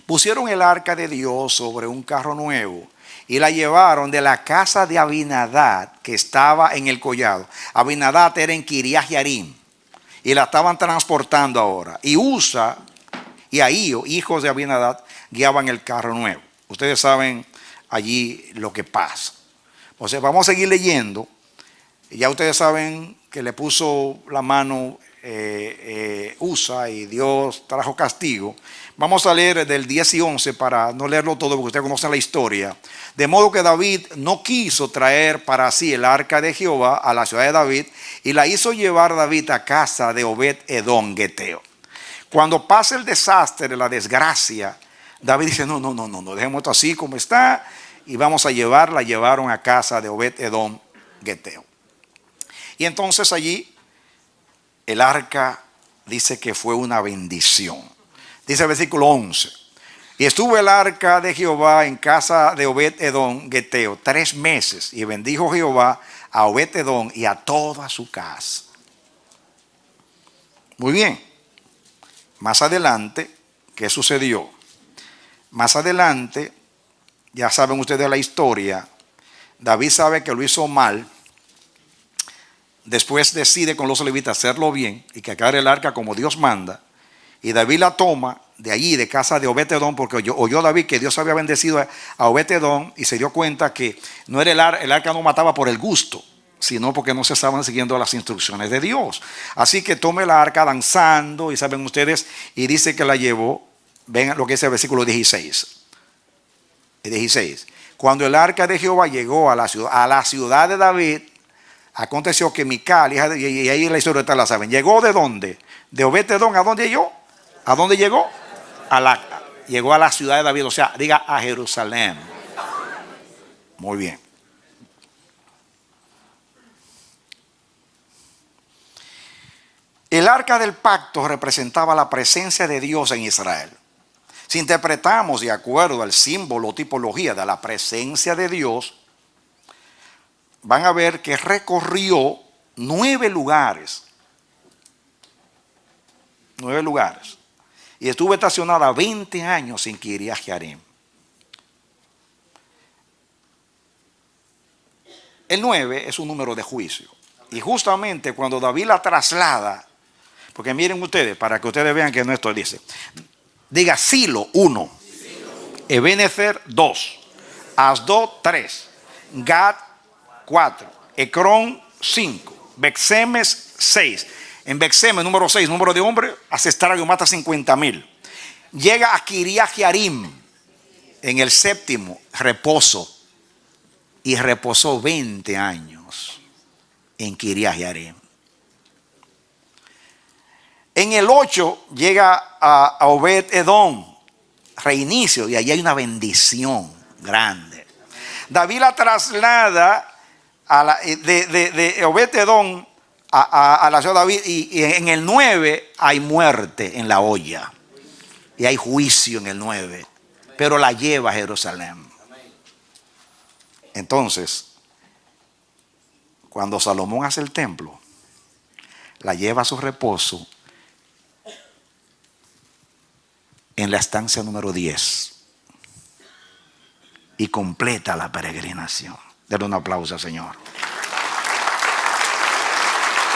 Pusieron el arca de Dios sobre un carro nuevo y la llevaron de la casa de Abinadab que estaba en el collado. Abinadab era en Kiriath Jearim y la estaban transportando ahora. Y Usa y Ahío, hijos de Abinadab, guiaban el carro nuevo. Ustedes saben allí lo que pasa. O sea, vamos a seguir leyendo. Ya ustedes saben que le puso la mano Usa y Dios trajo castigo. Vamos a leer del 10 y 11 para no leerlo todo porque ustedes conocen la historia. De modo que David no quiso traer para sí el arca de Jehová a la ciudad de David y la hizo llevar David a casa de Obed-Edom Geteo. Cuando pasa el desastre, la desgracia, David dice, no, dejemos esto así como está y vamos a llevarla. Llevaron a casa de Obed-Edom Geteo. Y entonces allí el arca dice que fue una bendición. Dice el versículo 11. Y estuvo el arca de Jehová en casa de Obed-Edom Geteo 3 meses. Y bendijo Jehová a Obed-Edom y a toda su casa. Muy bien. Más adelante, ¿qué sucedió? Más adelante, ya saben ustedes la historia, David sabe que lo hizo mal. Después decide con los levitas hacerlo bien y que agarre el arca como Dios manda. Y David la toma de allí, de casa de Obed-Edom, porque oyó David que Dios había bendecido a Obed-Edom y se dio cuenta que no era el arca no mataba por el gusto, sino porque no se estaban siguiendo las instrucciones de Dios. Así que tome la arca danzando, y saben ustedes, y dice que la llevó. Ven lo que dice el versículo 16. 16. Cuando el arca de Jehová llegó a la ciudad de David, aconteció que Mical, hija y ahí la historia la saben. ¿Llegó de dónde? De Obed-Edom. ¿A dónde llegó? ¿A dónde llegó? Llegó a la ciudad de David, o sea, diga a Jerusalén. Muy bien. El arca del pacto representaba la presencia de Dios en Israel. Si interpretamos de acuerdo al símbolo o tipología de la presencia de Dios, van a ver que recorrió 9 lugares. 9 lugares. Y estuvo estacionada 20 años en Kiriat Jearim. El 9 es un número de juicio. Y justamente cuando David la traslada, porque miren ustedes, para que ustedes vean que no esto dice. Diga Silo 1, Ebenezer 2, Asdod 3, Gad 4, Ecrón 5, Bexemes 6. En Bexemes, número 6, número de hombre, hace estrago y mata 50,000. Llega a Kiriat Jearim, en el 7º, reposo. Y reposó 20 años en Kiriat Jearim. En el 8 llega a Obed-Edom, reinicio, y allí hay una bendición grande. David la traslada de Obed-Edom a la ciudad de David, y en el 9 hay muerte en la olla, y hay juicio en el 9, pero la lleva a Jerusalén. Entonces, cuando Salomón hace el templo, la lleva a su reposo en la estancia número 10 y completa la peregrinación. Denle un aplauso al Señor.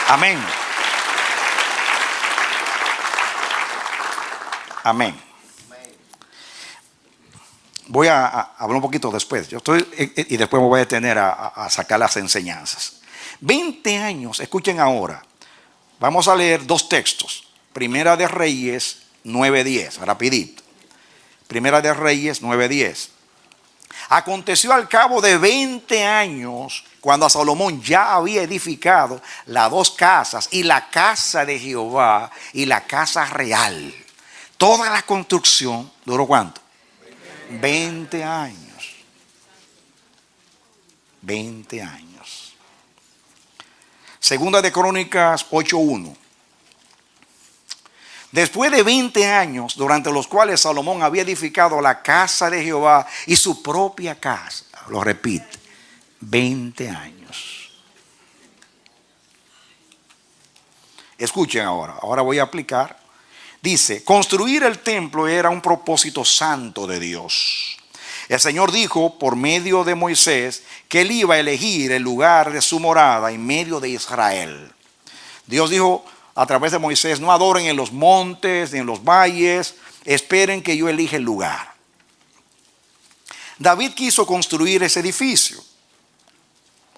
Amén. Amén. Voy a hablar un poquito después. Y después me voy a detener a sacar las enseñanzas. 20 años, escuchen ahora. Vamos a leer 2 textos. Primera de Reyes 9:10, rapidito. Primera de Reyes 9:10. Aconteció al cabo de 20 años, cuando a Salomón ya había edificado las 2 casas, y la casa de Jehová y la casa real. Toda la construcción duró ¿cuánto? 20 años. 20 años. Segunda de Crónicas 8:1. Después de 20 años, durante los cuales Salomón había edificado la casa de Jehová y su propia casa, lo repite, 20 años. Escuchen ahora voy a aplicar. Dice, construir el templo era un propósito santo de Dios. El Señor dijo por medio de Moisés que él iba a elegir el lugar de su morada en medio de Israel. Dios dijo a través de Moisés, no adoren en los montes ni en los valles, esperen que yo elija el lugar. David quiso construir ese edificio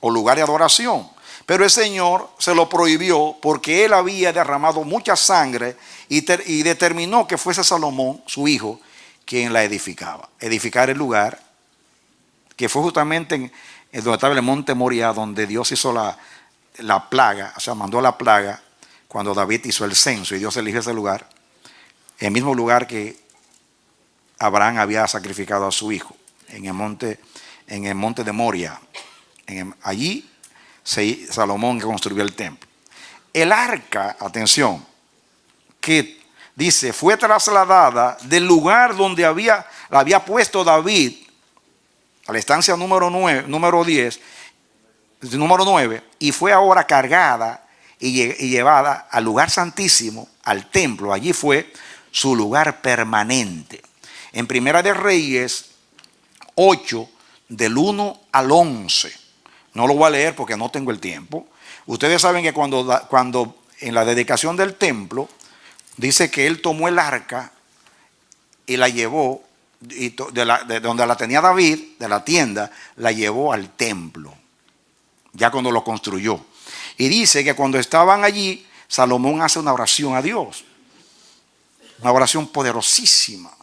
o lugar de adoración, pero el Señor se lo prohibió porque él había derramado mucha sangre y determinó que fuese Salomón, su hijo, quien la edificaba. Edificar el lugar, que fue justamente en donde estaba el monte Moriah, donde Dios hizo la plaga, o sea, mandó la plaga, cuando David hizo el censo y Dios eligió ese lugar, el mismo lugar que Abraham había sacrificado a su hijo, en el monte de Moriah. Allí Salomón construyó el templo. El arca, atención, que dice, fue trasladada del lugar donde la había puesto David, a la estancia número 10, número 9, y fue ahora cargada y llevada al lugar santísimo, al templo. Allí fue su lugar permanente. En Primera de Reyes 8 del 1 al 11. No lo voy a leer porque no tengo el tiempo. Ustedes saben que cuando en la dedicación del templo, dice que él tomó el arca y la llevó, de donde la tenía David, de la tienda, la llevó al templo, ya cuando lo construyó. Y dice que cuando estaban allí, Salomón hace una oración a Dios, una oración poderosísima.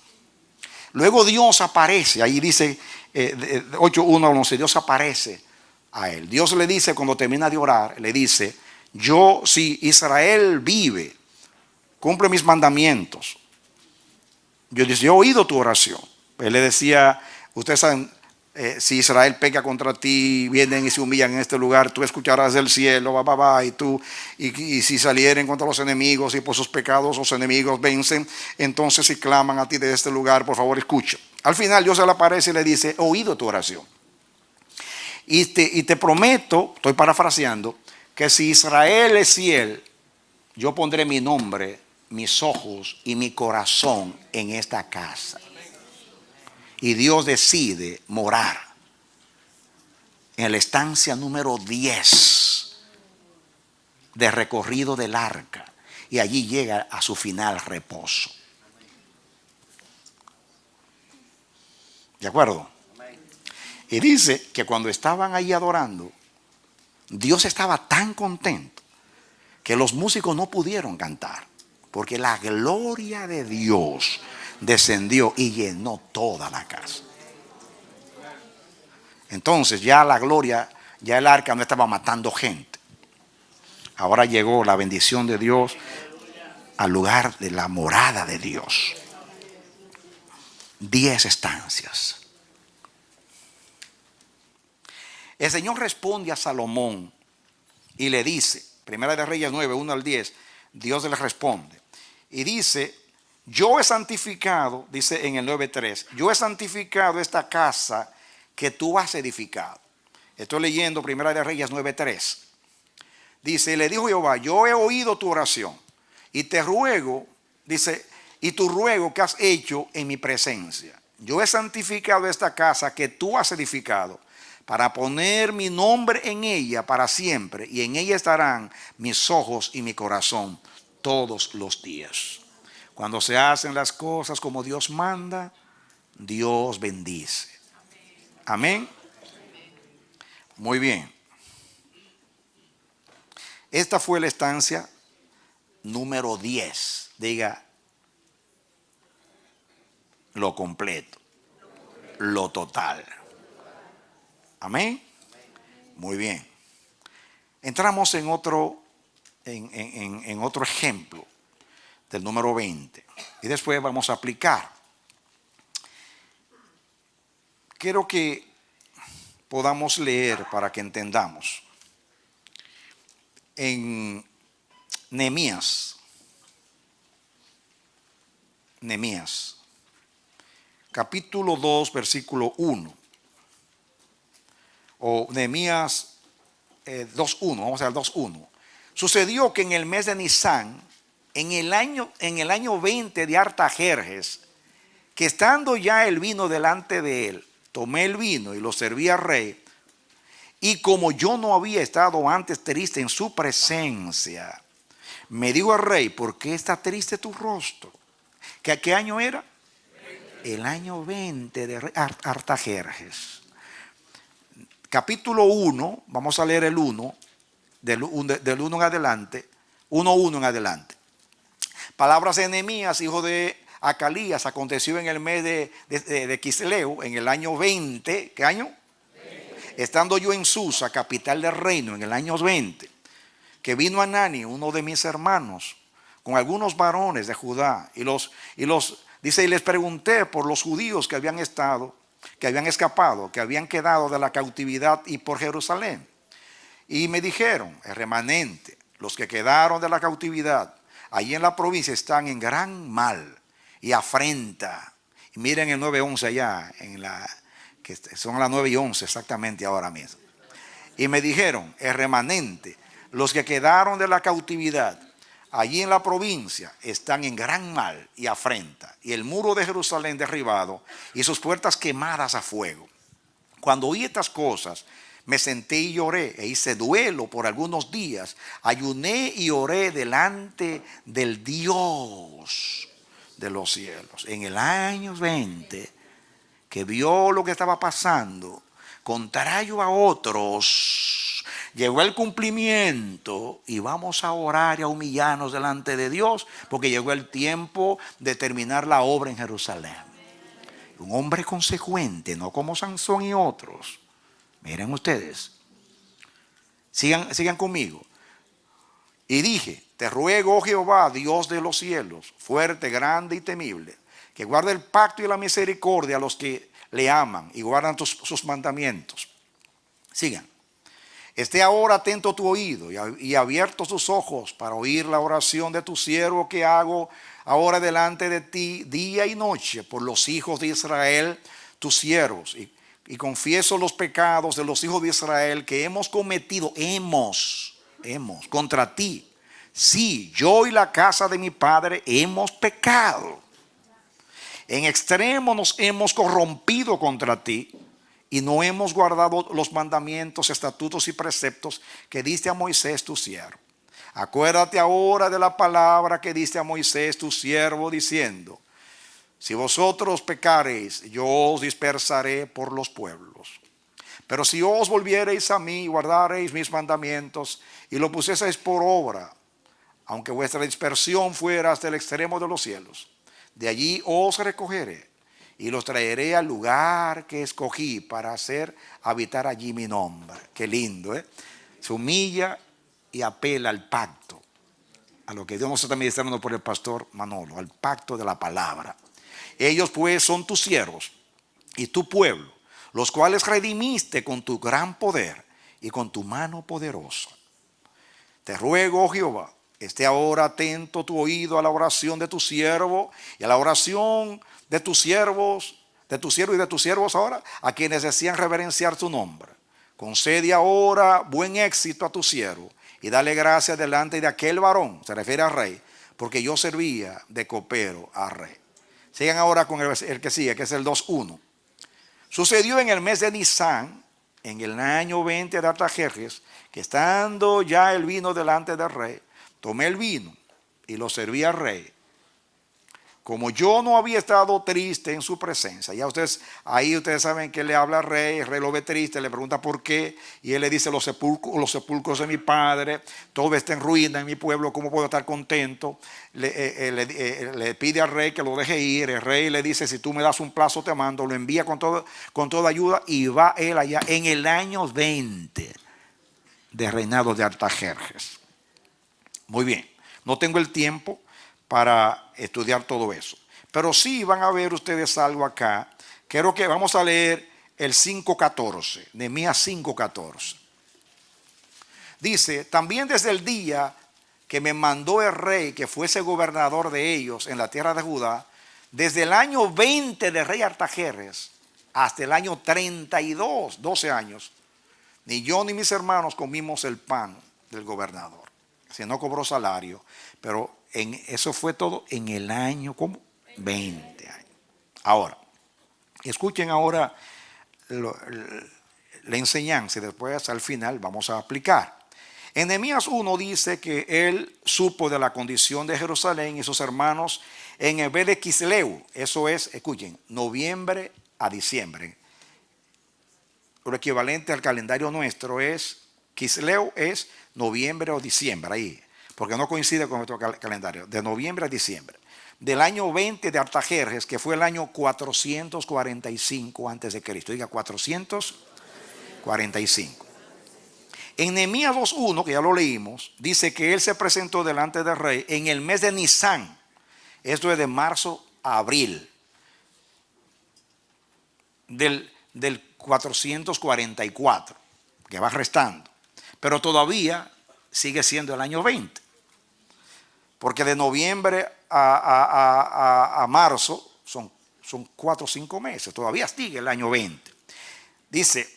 Luego Dios aparece, ahí dice 8:1 al 11, Dios aparece a él. Dios le dice, cuando termina de orar, le dice: yo, si Israel vive, cumple mis mandamientos. Yo he oído tu oración. Él le decía, ustedes saben, si Israel peca contra ti, vienen y se humillan en este lugar, tú escucharás del cielo, y si salieren contra los enemigos y por sus pecados los enemigos vencen, entonces si claman a ti de este lugar, por favor escucha. Al final Dios se le aparece y le dice: he oído tu oración. Y te prometo, estoy parafraseando, que si Israel es fiel, yo pondré mi nombre, mis ojos y mi corazón en esta casa. Y Dios decide morar en la estancia número 10 de recorrido del arca. Y allí llega a su final reposo. ¿De acuerdo? Y dice que cuando estaban ahí adorando, Dios estaba tan contento que los músicos no pudieron cantar, porque la gloria de Dios descendió y llenó toda la casa. Entonces ya la gloria, ya el arca no estaba matando gente. Ahora llegó la bendición de Dios al lugar de la morada de Dios. 10 estancias. El Señor responde a Salomón y le dice, Primera de Reyes 9, 1 al 10, Dios le responde y dice: yo he santificado, dice en el 9:3, yo he santificado esta casa que tú has edificado. Estoy leyendo Primera de Reyes 9:3. Dice: y le dijo Jehová: yo he oído tu oración y te ruego, dice, y tu ruego que has hecho en mi presencia. Yo he santificado esta casa que tú has edificado para poner mi nombre en ella para siempre, y en ella estarán mis ojos y mi corazón todos los días. Cuando se hacen las cosas como Dios manda, Dios bendice. Amén. Muy bien. Esta fue la estancia número 10. Diga: lo completo, lo total. Amén. Muy bien. Entramos en otro ejemplo del número 20. Y después vamos a aplicar. Quiero que podamos leer para que entendamos. En Nehemías, capítulo 2, versículo 1. O Nehemías 2:1, vamos al 2:1. Sucedió que en el mes de Nisán, en el año 20 de Artajerjes, que estando ya el vino delante de él, tomé el vino y lo serví al rey. Y como yo no había estado antes triste en su presencia, me dijo el rey: ¿por qué está triste tu rostro? ¿Qué año era? 20. El año 20 de Artajerjes. Capítulo 1, vamos a leer el 1, del 1 en adelante, 1:1 en adelante. Palabras de Nehemías, hijo de Acalías, aconteció en el mes de Quisleu, en el año 20. ¿Qué año? 20. Estando yo en Susa, capital del reino, en el año 20, que vino Anani, uno de mis hermanos, con algunos varones de Judá, dice, y les pregunté por los judíos que habían escapado, que habían quedado de la cautividad y por Jerusalén. Y me dijeron: el remanente, los que quedaron de la cautividad, allí en la provincia están en gran mal y afrenta. Y miren el 9:11 allá, que son las 9:11 exactamente ahora mismo. Y me dijeron: el remanente, los que quedaron de la cautividad, allí en la provincia están en gran mal y afrenta, y el muro de Jerusalén derribado y sus puertas quemadas a fuego. Cuando oí estas cosas, me senté y lloré e hice duelo por algunos días. Ayuné y oré delante del Dios de los cielos. En el año 20, que vio lo que estaba pasando, contrario a otros, llegó el cumplimiento y vamos a orar y a humillarnos delante de Dios, porque llegó el tiempo de terminar la obra en Jerusalén. Un hombre consecuente, no como Sansón y otros. Miren ustedes, sigan conmigo. Y dije, te ruego, oh Jehová, Dios de los cielos, fuerte, grande y temible, que guarde el pacto y la misericordia a los que le aman y guardan sus mandamientos. Sigan. Esté ahora atento tu oído y abiertos tus ojos para oír la oración de tu siervo que hago ahora delante de ti día y noche por los hijos de Israel, tus siervos. Y confieso los pecados de los hijos de Israel que hemos cometido, hemos contra ti. Sí, yo y la casa de mi padre hemos pecado. En extremo nos hemos corrompido contra ti y no hemos guardado los mandamientos, estatutos y preceptos que diste a Moisés tu siervo. Acuérdate ahora de la palabra que diste a Moisés tu siervo diciendo: si vosotros pecareis, yo os dispersaré por los pueblos. Pero si os volviereis a mí y guardareis mis mandamientos y lo pusieseis por obra, aunque vuestra dispersión fuera hasta el extremo de los cielos, de allí os recogeré y los traeré al lugar que escogí para hacer habitar allí mi nombre. Qué lindo, ¿eh? Se humilla y apela al pacto, a lo que Dios nos está ministrando por el pastor Manolo, al pacto de la palabra. Ellos pues son tus siervos y tu pueblo, los cuales redimiste con tu gran poder y con tu mano poderosa. Te ruego, oh Jehová, esté ahora atento tu oído a la oración de tu siervo y a la oración de tus siervos, de tu siervo y de tus siervos ahora, a quienes desean reverenciar tu nombre. Concede ahora buen éxito a tu siervo y dale gracia delante de aquel varón, se refiere al rey, porque yo servía de copero al rey. Sigan ahora con el que sigue, que es el 2:1. Sucedió en el mes de Nisán, en el año 20 de Artajerjes, que estando ya el vino delante del rey, tomé el vino y lo serví al rey. Como yo no había estado triste en su presencia, ya ustedes saben que le habla al rey, el rey lo ve triste, le pregunta por qué, y él le dice: los sepulcros de mi padre, todo está en ruina en mi pueblo, ¿cómo puedo estar contento? Le pide al rey que lo deje ir. El rey le dice: si tú me das un plazo te mando. Lo envía con toda ayuda y va él allá en el año 20 de reinado de Artajerjes. Muy bien, no tengo el tiempo para estudiar todo eso, pero sí van a ver ustedes algo acá. Quiero que vamos a leer el 5:14, Nehemías 5:14. Dice: también desde el día que me mandó el rey que fuese gobernador de ellos en la tierra de Judá, desde el año 20 del rey Artajerjes hasta el año 32, 12 años, ni yo ni mis hermanos comimos el pan del gobernador. Si no cobró salario, pero eso fue todo en el año, ¿cómo? 20 años. Ahora, escuchen ahora la enseñanza y después al final vamos a aplicar. En Nehemías 1 dice que él supo de la condición de Jerusalén y sus hermanos en el mes de Quisleu. Eso es, escuchen, noviembre a diciembre. Lo equivalente al calendario nuestro es, Quisleu es noviembre o diciembre, ahí, porque no coincide con nuestro calendario, de noviembre a diciembre. Del año 20 de Artajerjes, que fue el año 445 antes de Cristo. Diga 445. En Nehemías 2:1, que ya lo leímos, dice que él se presentó delante del rey en el mes de Nisán. Esto es de marzo a abril del 444, que va restando. Pero todavía sigue siendo el año 20. Porque de noviembre a marzo son 4 o 5 meses. Todavía sigue el año 20. Dice: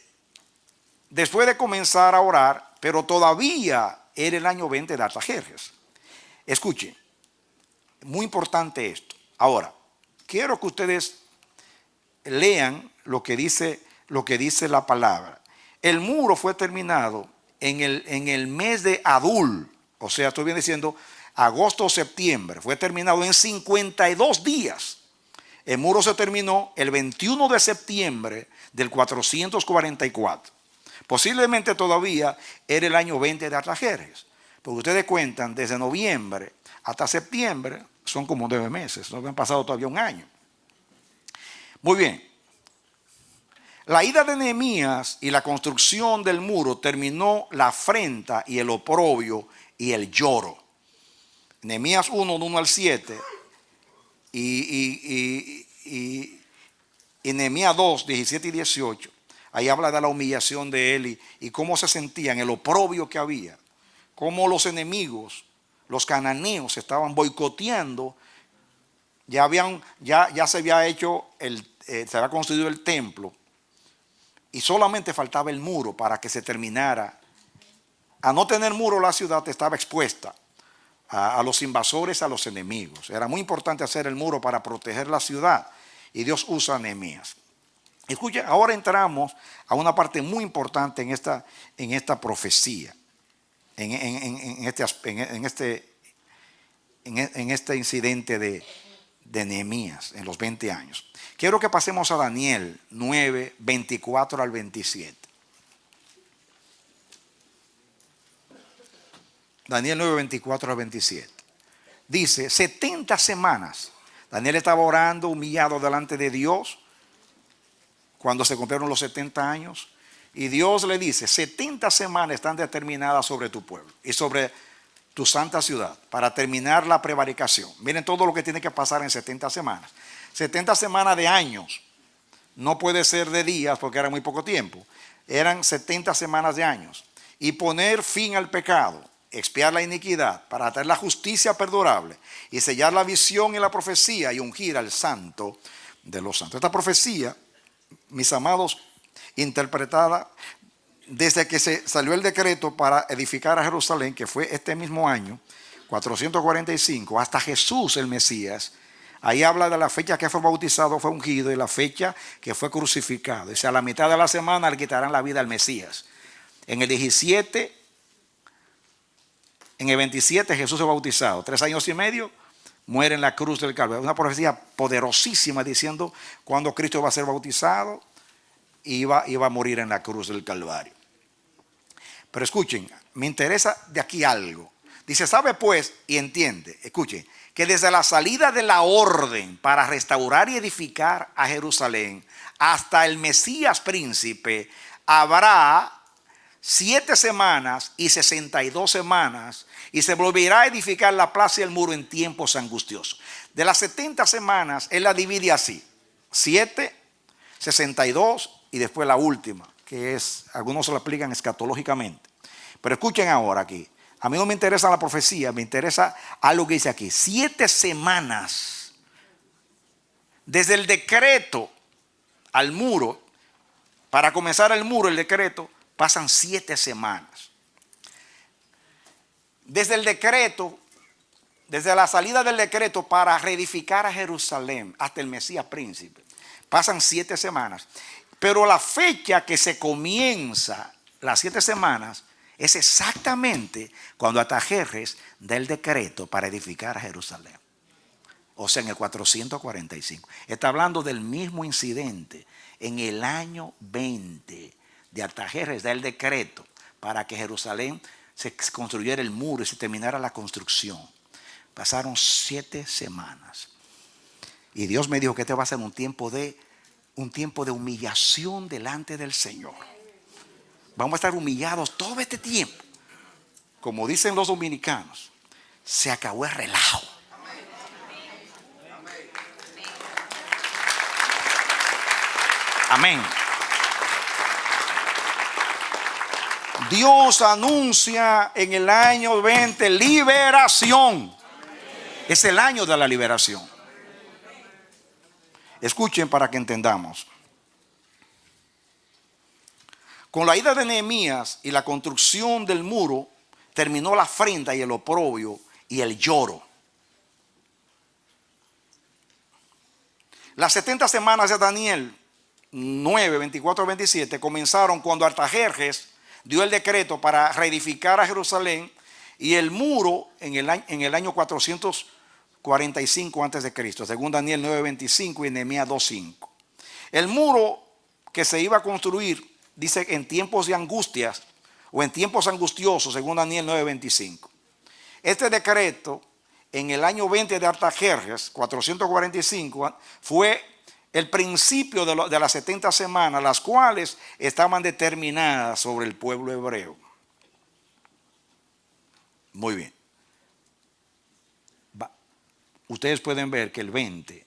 después de comenzar a orar, pero todavía era el año 20 de Artajerjes. Escuchen, muy importante esto. Ahora, quiero que ustedes lean lo que dice lo que dice la palabra. El muro fue terminado en el mes de Adul, o sea, estoy bien diciendo agosto o septiembre. Fue terminado en 52 días. El muro se terminó el 21 de septiembre del 444. Posiblemente todavía era el año 20 de Artajerjes, porque ustedes cuentan desde noviembre hasta septiembre, son como 9 meses, no habían pasado todavía un año. Muy bien. La ida de Nehemías y la construcción del muro terminó la afrenta y el oprobio y el lloro. Nehemías 1, 1 al 7 y Nehemías 2, 17 y 18. Ahí habla de la humillación de él y cómo se sentían, el oprobio que había, cómo los enemigos, los cananeos, estaban boicoteando. Ya se había hecho, se había construido el templo y solamente faltaba el muro para que se terminara. A no tener muro, la ciudad estaba expuesta a los invasores, a los enemigos. Era muy importante hacer el muro para proteger la ciudad y Dios usa a Nehemías. Escuchen, ahora entramos a una parte muy importante en esta profecía, en este incidente de Nehemías en los 20 años. Quiero que pasemos a Daniel 9, 24 al 27. Daniel 9, 24 al 27. Dice, 70 semanas. Daniel estaba orando, humillado delante de Dios, cuando se cumplieron los 70 años. Y Dios le dice, 70 semanas están determinadas sobre tu pueblo y sobre tu santa ciudad para terminar la prevaricación. Miren todo lo que tiene que pasar en 70 semanas. 70 semanas de años. No puede ser de días porque era muy poco tiempo. Eran 70 semanas de años. Y poner fin al pecado, expiar la iniquidad, para traer la justicia perdurable y sellar la visión y la profecía y ungir al santo de los santos. Esta profecía, mis amados, interpretada desde que se salió el decreto para edificar a Jerusalén, que fue este mismo año, 445, hasta Jesús el Mesías. Ahí habla de la fecha que fue bautizado, fue ungido, y la fecha que fue crucificado. O sea, a la mitad de la semana le quitarán la vida al Mesías. En el 17, en el 27 Jesús es bautizado. 3 años y medio muere en la cruz del Calvario. Una profecía poderosísima diciendo cuando Cristo va a ser bautizado, iba a morir en la cruz del Calvario. Pero escuchen, me interesa de aquí algo. Dice, sabe pues y entiende, escuchen, que desde la salida de la orden para restaurar y edificar a Jerusalén hasta el Mesías príncipe, habrá 7 semanas y 62 semanas, y se volverá a edificar la plaza y el muro en tiempos angustiosos. De las 70 semanas, él la divide así: 7, 62 y después la última, que es, algunos se la aplican escatológicamente. Pero escuchen ahora aquí. A mí no me interesa la profecía, me interesa algo que dice aquí. 7 semanas. Desde el decreto al muro, para comenzar el muro, el decreto, pasan 7 semanas. Desde el decreto, desde la salida del decreto para reedificar a Jerusalén hasta el Mesías príncipe, pasan 7 semanas. Pero la fecha que se comienza las 7 semanas es exactamente cuando Artajerjes da el decreto para edificar a Jerusalén. O sea, en el 445. Está hablando del mismo incidente. En el año 20 de Artajerjes da el decreto para que Jerusalén se construyera el muro y se terminara la construcción. Pasaron 7 semanas. Y Dios me dijo que este va a ser un tiempo de humillación delante del Señor. Vamos a estar humillados todo este tiempo. Como dicen los dominicanos, se acabó el relajo. Amén. Dios anuncia en el año 20 liberación. Es el año de la liberación. Escuchen para que entendamos. Con la ida de Nehemías y la construcción del muro, terminó la afrenta y el oprobio y el lloro. Las 70 semanas de Daniel 9, 24 al 27 comenzaron cuando Artajerjes dio el decreto para reedificar a Jerusalén y el muro en el año 445 a.C., según Daniel 9:25 y Nehemías 2:5. El muro que se iba a construir, dice, en tiempos de angustias o en tiempos angustiosos, según Daniel 9:25. Este decreto, en el año 20 de Artajerjes, 445, fue el principio de las 70 semanas, las cuales estaban determinadas sobre el pueblo hebreo. Muy bien. Ustedes pueden ver que el 20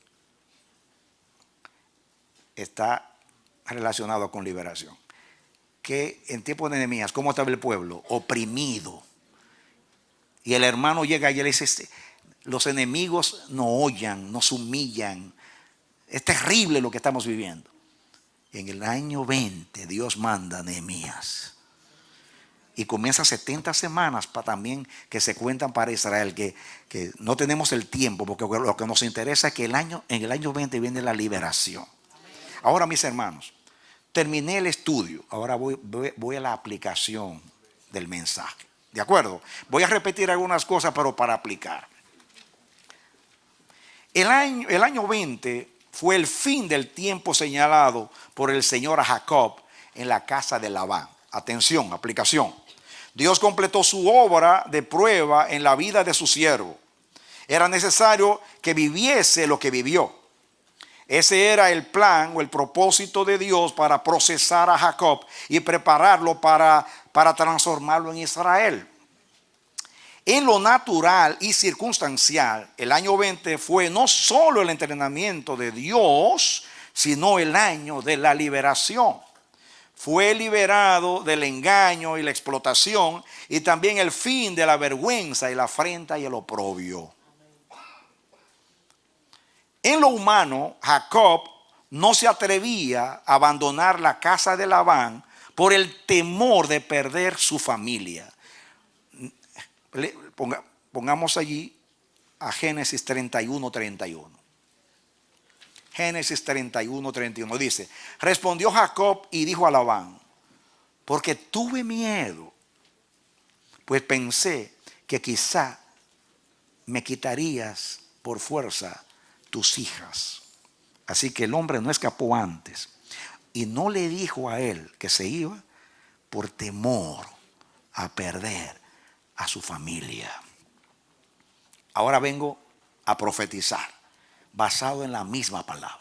está relacionado con liberación. Que en tiempos de Nehemías, ¿cómo estaba el pueblo? Oprimido. Y el hermano llega y le dice, los enemigos nos hollan, nos humillan. Es terrible lo que estamos viviendo. En el año 20 Dios manda a Nehemías. Y comienza 70 semanas para también que se cuentan para Israel, que no tenemos el tiempo, porque lo que nos interesa es que en el año 20 viene la liberación. Ahora, mis hermanos, terminé el estudio. Ahora voy a la aplicación del mensaje. ¿De acuerdo? Voy a repetir algunas cosas, pero para aplicar. El año 20 fue el fin del tiempo señalado por el Señor a Jacob en la casa de Labán. Atención, aplicación. Dios completó su obra de prueba en la vida de su siervo. Era necesario que viviese lo que vivió. Ese era el plan o el propósito de Dios para procesar a Jacob y prepararlo para transformarlo en Israel. En lo natural y circunstancial, el año 20 fue no solo el entrenamiento de Dios, sino el año de la liberación. Fue liberado del engaño y la explotación y también el fin de la vergüenza y la afrenta y el oprobio. En lo humano, Jacob no se atrevía a abandonar la casa de Labán por el temor de perder su familia. Pongamos allí a Génesis 31:31. Génesis 31:31 dice: respondió Jacob y dijo a Labán: porque tuve miedo, pues pensé que quizá me quitarías por fuerza tus hijas. Así que el hombre no escapó antes y no le dijo a él que se iba por temor a perder a su familia. Ahora vengo a profetizar basado en la misma palabra.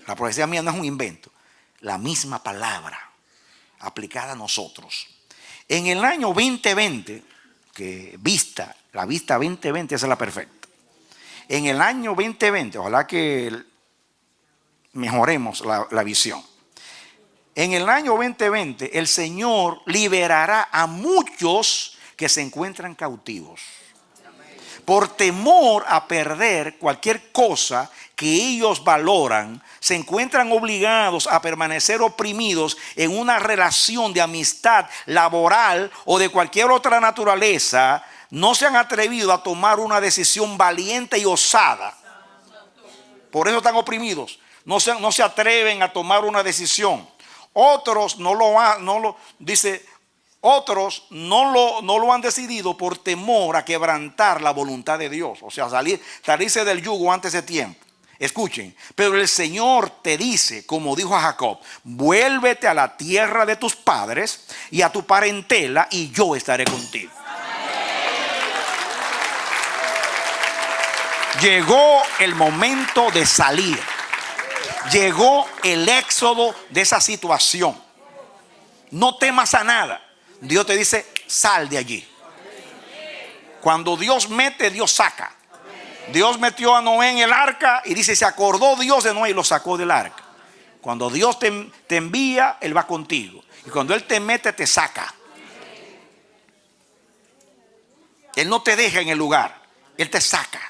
La profecía mía no es un invento, la misma palabra aplicada a nosotros. En el año 2020, que la vista 2020 esa es la perfecta. En el año 2020, ojalá que mejoremos la visión. En el año 2020 el Señor liberará a muchos que se encuentran cautivos. Por temor a perder cualquier cosa que ellos valoran, se encuentran obligados a permanecer oprimidos en una relación de amistad laboral o de cualquier otra naturaleza. No se han atrevido a tomar una decisión valiente y osada. Por eso están oprimidos. No se atreven a tomar una decisión. Otros otros no lo han decidido por temor a quebrantar la voluntad de Dios. O sea, salirse del yugo antes de tiempo. Escuchen, pero el Señor te dice, como dijo a Jacob: vuélvete a la tierra de tus padres y a tu parentela y yo estaré contigo. Llegó el momento de salir. Llegó el éxodo de esa situación. No temas a nada. Dios te dice: sal de allí. Cuando Dios mete, Dios saca. Dios metió a Noé en el arca y dice: se acordó Dios de Noé y lo sacó del arca. Cuando Dios te envía, Él va contigo. Y cuando Él te mete, te saca. Él no te deja en el lugar, Él te saca.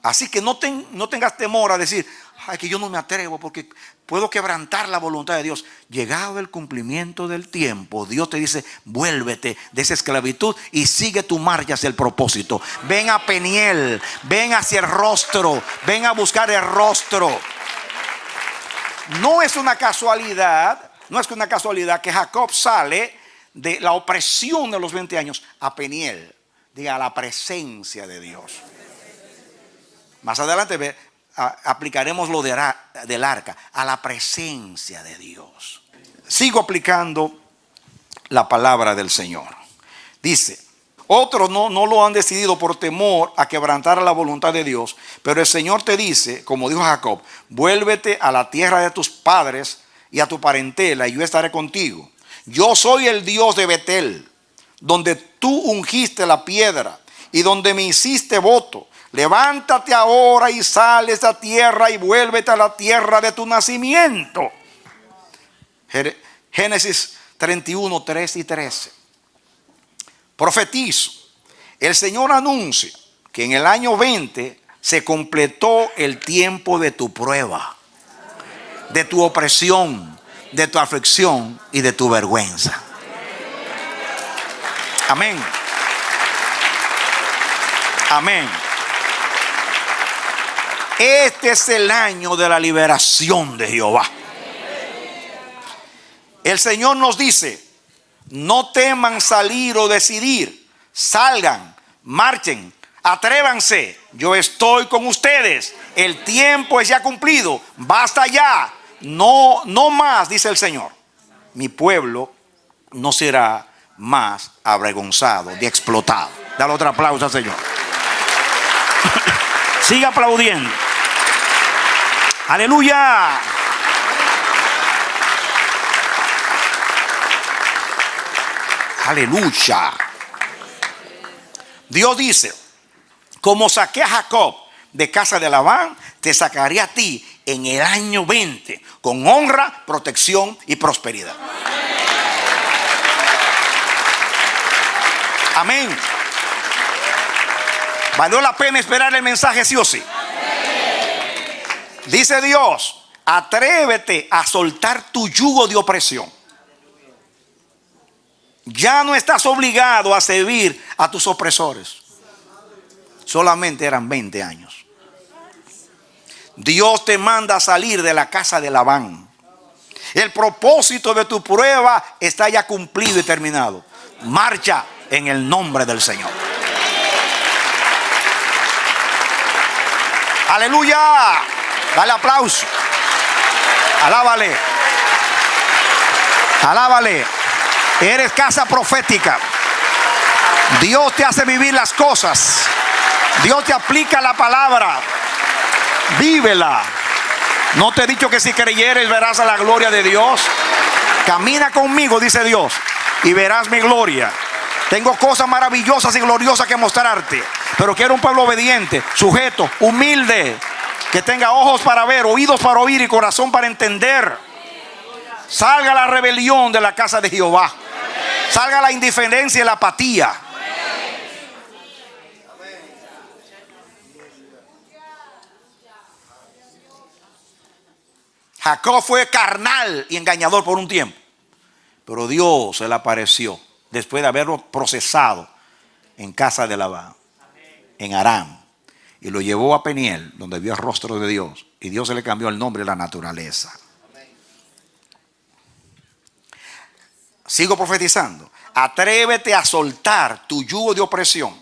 Así que no tengas temor a decir: ay, que yo no me atrevo porque puedo quebrantar la voluntad de Dios. Llegado el cumplimiento del tiempo, Dios te dice: vuélvete de esa esclavitud y sigue tu marcha hacia el propósito. Ven a Peniel, ven hacia el rostro, ven a buscar el rostro. No es una casualidad, que Jacob sale de la opresión de los 20 años a Peniel, diga, a la presencia de Dios. Más adelante aplicaremos lo del arca, a la presencia de Dios. Sigo aplicando la palabra del Señor. Dice, otros no lo han decidido por temor a quebrantar la voluntad de Dios, pero el Señor te dice, como dijo Jacob, vuélvete a la tierra de tus padres y a tu parentela, y yo estaré contigo. Yo soy el Dios de Betel, donde tú ungiste la piedra y donde me hiciste voto. Levántate ahora y sal de esta tierra y vuélvete a la tierra de tu nacimiento. Génesis 31, 3 y 13. Profetizo, el Señor anuncia que en el año 20 se completó el tiempo de tu prueba, de tu opresión, de tu aflicción y de tu vergüenza. Amén. Amén. Este es el año de la liberación de Jehová. El Señor nos dice, no teman salir o decidir, salgan, marchen, atrévanse, yo estoy con ustedes, el tiempo es ya cumplido, basta ya, no más, dice el Señor. Mi pueblo no será más avergonzado ni explotado. Dale otro aplauso al Señor. Siga aplaudiendo. Aleluya. Aleluya. Dios dice, como saqué a Jacob de casa de Labán, te sacaré a ti en el año 20 con honra, protección y prosperidad. Amén. ¿Valió la pena esperar el mensaje, sí o sí? Dice Dios, atrévete a soltar tu yugo de opresión. Ya no estás obligado a servir a tus opresores. Solamente eran 20 años. Dios te manda a salir de la casa de Labán. El propósito de tu prueba está ya cumplido y terminado. Marcha en el nombre del Señor. Aleluya. Dale aplauso. Alábale. Alábale. Eres casa profética. Dios te hace vivir las cosas. Dios te aplica la palabra. Vívela. ¿No te he dicho que si creyeres verás a la gloria de Dios? Camina conmigo, dice Dios, y verás mi gloria. Tengo cosas maravillosas y gloriosas que mostrarte, pero quiero un pueblo obediente, sujeto, humilde, que tenga ojos para ver, oídos para oír y corazón para entender. Salga la rebelión de la casa de Jehová. Salga la indiferencia y la apatía. Jacob fue carnal y engañador por un tiempo, pero Dios se le apareció después de haberlo procesado en casa de Labán, en Aram, y lo llevó a Peniel, donde vio el rostro de Dios, y Dios se le cambió el nombre y la naturaleza. Sigo profetizando. Atrévete a soltar tu yugo de opresión.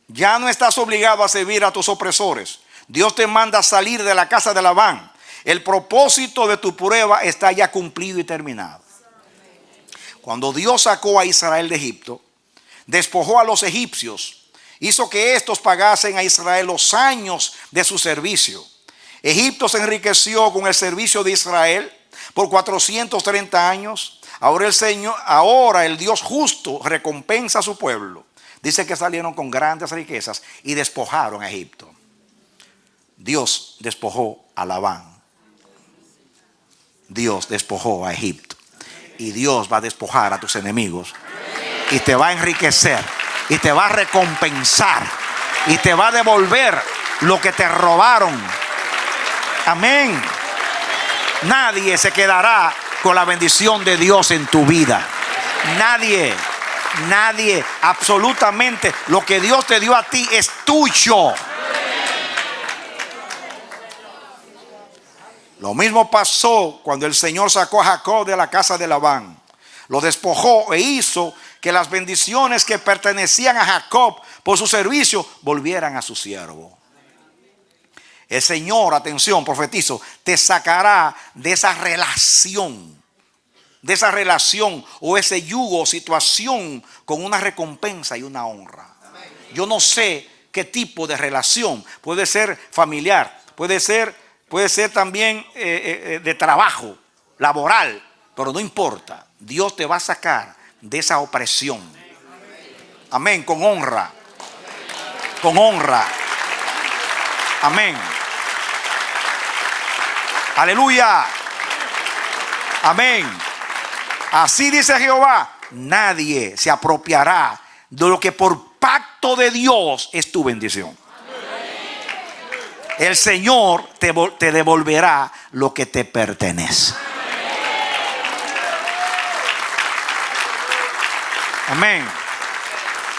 Ya no estás obligado a servir a tus opresores. Dios te manda a salir de la casa de Labán. El propósito de tu prueba está ya cumplido y terminado. Cuando Dios sacó a Israel de Egipto, despojó a los egipcios, hizo que estos pagasen a Israel los años de su servicio. Egipto se enriqueció con el servicio de Israel por 430 años. Ahora el Dios justo recompensa a su pueblo. Dice que salieron con grandes riquezas y despojaron a Egipto. Dios despojó a Labán. Dios despojó a Egipto. Y Dios va a despojar a tus enemigos. Y te va a enriquecer. Y te va a recompensar. Y te va a devolver lo que te robaron. Amén. Nadie se quedará con la bendición de Dios en tu vida. Nadie, absolutamente. Lo que Dios te dio a ti es tuyo. Lo mismo pasó cuando el Señor sacó a Jacob de la casa de Labán. Lo despojó e hizo que las bendiciones que pertenecían a Jacob por su servicio volvieran a su siervo. El Señor, atención, profetizo, te sacará de esa relación o ese yugo o situación con una recompensa y una honra. Yo no sé qué tipo de relación, puede ser familiar, puede ser también de trabajo, laboral, pero no importa, Dios te va a sacar de esa opresión. Amén, con honra, con honra. Amén. Aleluya. Amén. Así dice Jehová, nadie se apropiará de lo que por pacto de Dios es tu bendición. El Señor te devolverá lo que te pertenece. Amén.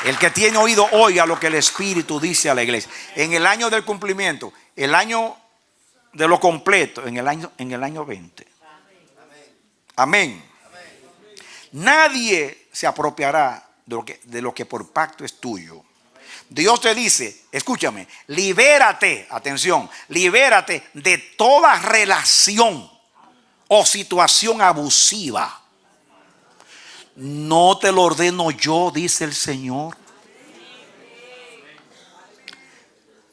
El que tiene oído, oiga lo que el Espíritu dice a la iglesia. En el año del cumplimiento, el año de lo completo, en el año 20. Amén. Nadie se apropiará de lo que por pacto es tuyo. Dios te dice, escúchame, libérate, atención, libérate de toda relación o situación abusiva. No te lo ordeno yo, dice el Señor.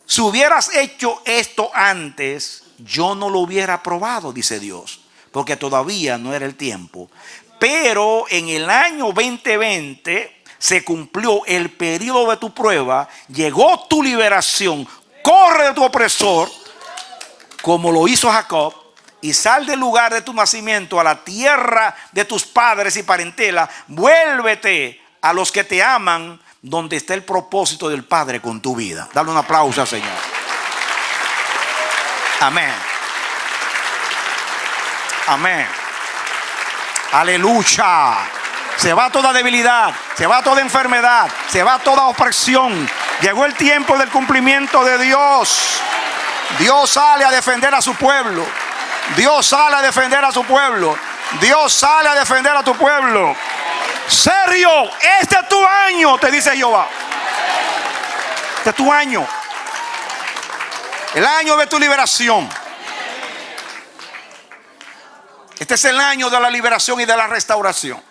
Si hubieras hecho esto antes, yo no lo hubiera aprobado, dice Dios, porque todavía no era el tiempo. Pero en el año 2020 se cumplió el periodo de tu prueba, llegó tu liberación, corre de tu opresor, como lo hizo Jacob, y sal del lugar de tu nacimiento a la tierra de tus padres y parentela, vuélvete a los que te aman, donde está el propósito del Padre con tu vida. Dale un aplauso al Señor. Amén. Amén. Aleluya. Se va toda debilidad, se va toda enfermedad, se va toda opresión. Llegó el tiempo del cumplimiento de Dios. Dios sale a defender a su pueblo. Dios sale a defender a su pueblo. Dios sale a defender a tu pueblo. Serio, este es tu año, te dice Jehová. Este es tu año. El año de tu liberación. Este es el año de la liberación y de la restauración.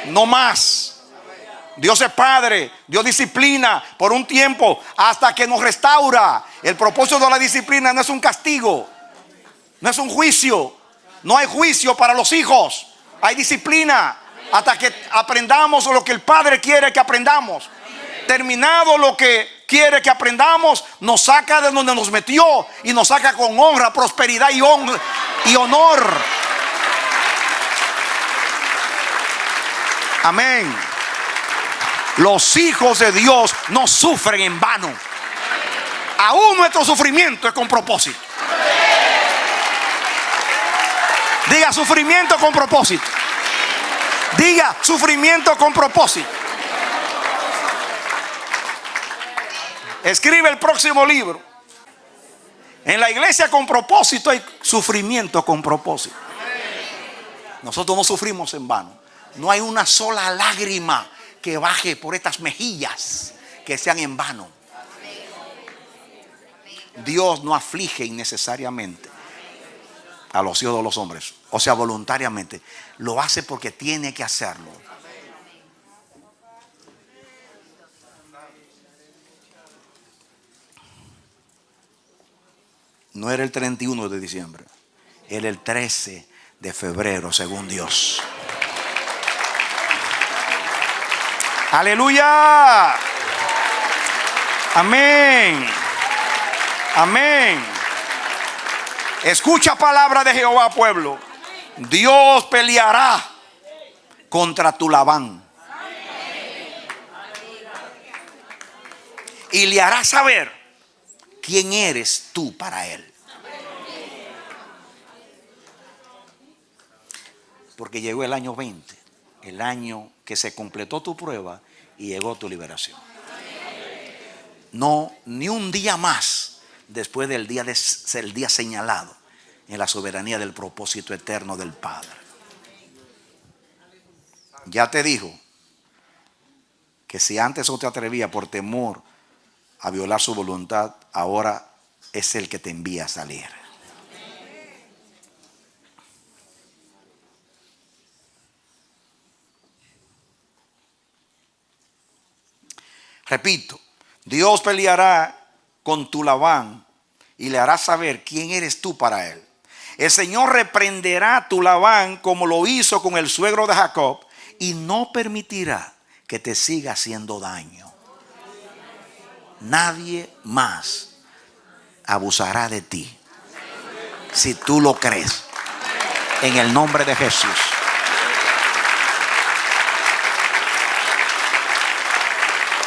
No más. Dios es Padre, Dios disciplina por un tiempo hasta que nos restaura. El propósito de la disciplina no es un castigo, no es un juicio. No hay juicio para los hijos, hay disciplina hasta que aprendamos lo que el Padre quiere que aprendamos. Terminado lo que quiere que aprendamos, nos saca de donde nos metió y nos saca con honra, prosperidad y honor. Amén. Los hijos de Dios no sufren en vano. Aún nuestro sufrimiento es con propósito. Diga sufrimiento con propósito. Diga sufrimiento con propósito. Escribe el próximo libro. En la iglesia con propósito hay sufrimiento con propósito. Nosotros no sufrimos en vano. No hay una sola lágrima que baje por estas mejillas que sean en vano. Dios no aflige innecesariamente a los hijos de los hombres, o sea, voluntariamente. Lo hace porque tiene que hacerlo. No era el 31 de diciembre, era el 13 de febrero, según Dios. Aleluya. Amén. Amén. Escucha palabra de Jehová, pueblo. Dios peleará contra tu Labán y le hará saber quién eres tú para él. Porque llegó el año 20, el año que se completó tu prueba y llegó tu liberación. No, ni un día más después del día señalado en la soberanía del propósito eterno del Padre. Ya te dijo que si antes no te atrevía por temor a violar su voluntad, ahora es el que te envía a salir. Repito, Dios peleará con tu Labán y le hará saber quién eres tú para él. El Señor reprenderá a tu Labán como lo hizo con el suegro de Jacob y no permitirá que te siga haciendo daño. Nadie más abusará de ti si tú lo crees. En el nombre de Jesús.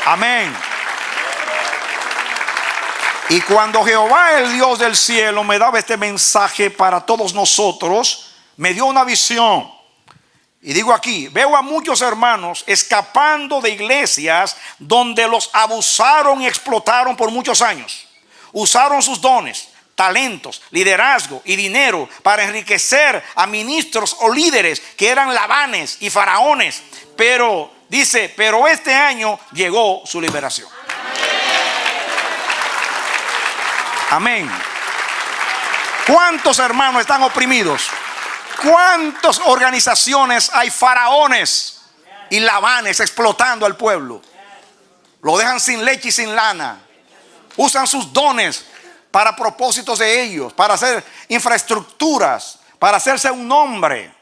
Amén. Y cuando Jehová, el Dios del cielo, me daba este mensaje para todos nosotros, me dio una visión. Y digo aquí, veo a muchos hermanos escapando de iglesias donde los abusaron y explotaron por muchos años. Usaron sus dones, talentos, liderazgo y dinero para enriquecer a ministros o líderes que eran Labanes y faraones. Pero dice, pero este año llegó su liberación. Amén. ¿Cuántos hermanos están oprimidos? ¿Cuántas organizaciones hay faraones y Labanes explotando al pueblo? Lo dejan sin leche y sin lana. Usan sus dones para propósitos de ellos, para hacer infraestructuras, para hacerse un nombre.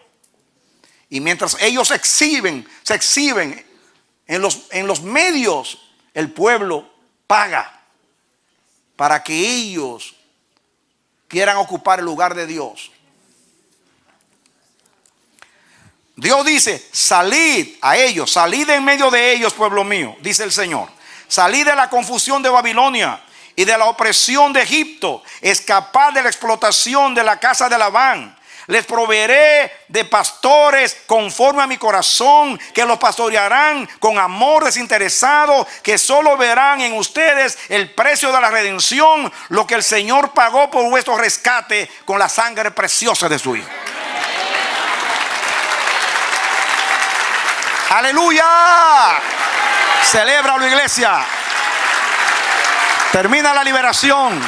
Y mientras ellos se exhiben en los medios, el pueblo paga para que ellos quieran ocupar el lugar de Dios. Dios dice, salid a ellos, salid en medio de ellos, pueblo mío, dice el Señor. Salid de la confusión de Babilonia y de la opresión de Egipto. Escapad de la explotación de la casa de Labán. Les proveeré de pastores conforme a mi corazón, que los pastorearán con amor desinteresado, que solo verán en ustedes el precio de la redención, lo que el Señor pagó por vuestro rescate con la sangre preciosa de su Hijo. ¡Aleluya! Celébralo, iglesia. Termina la liberación.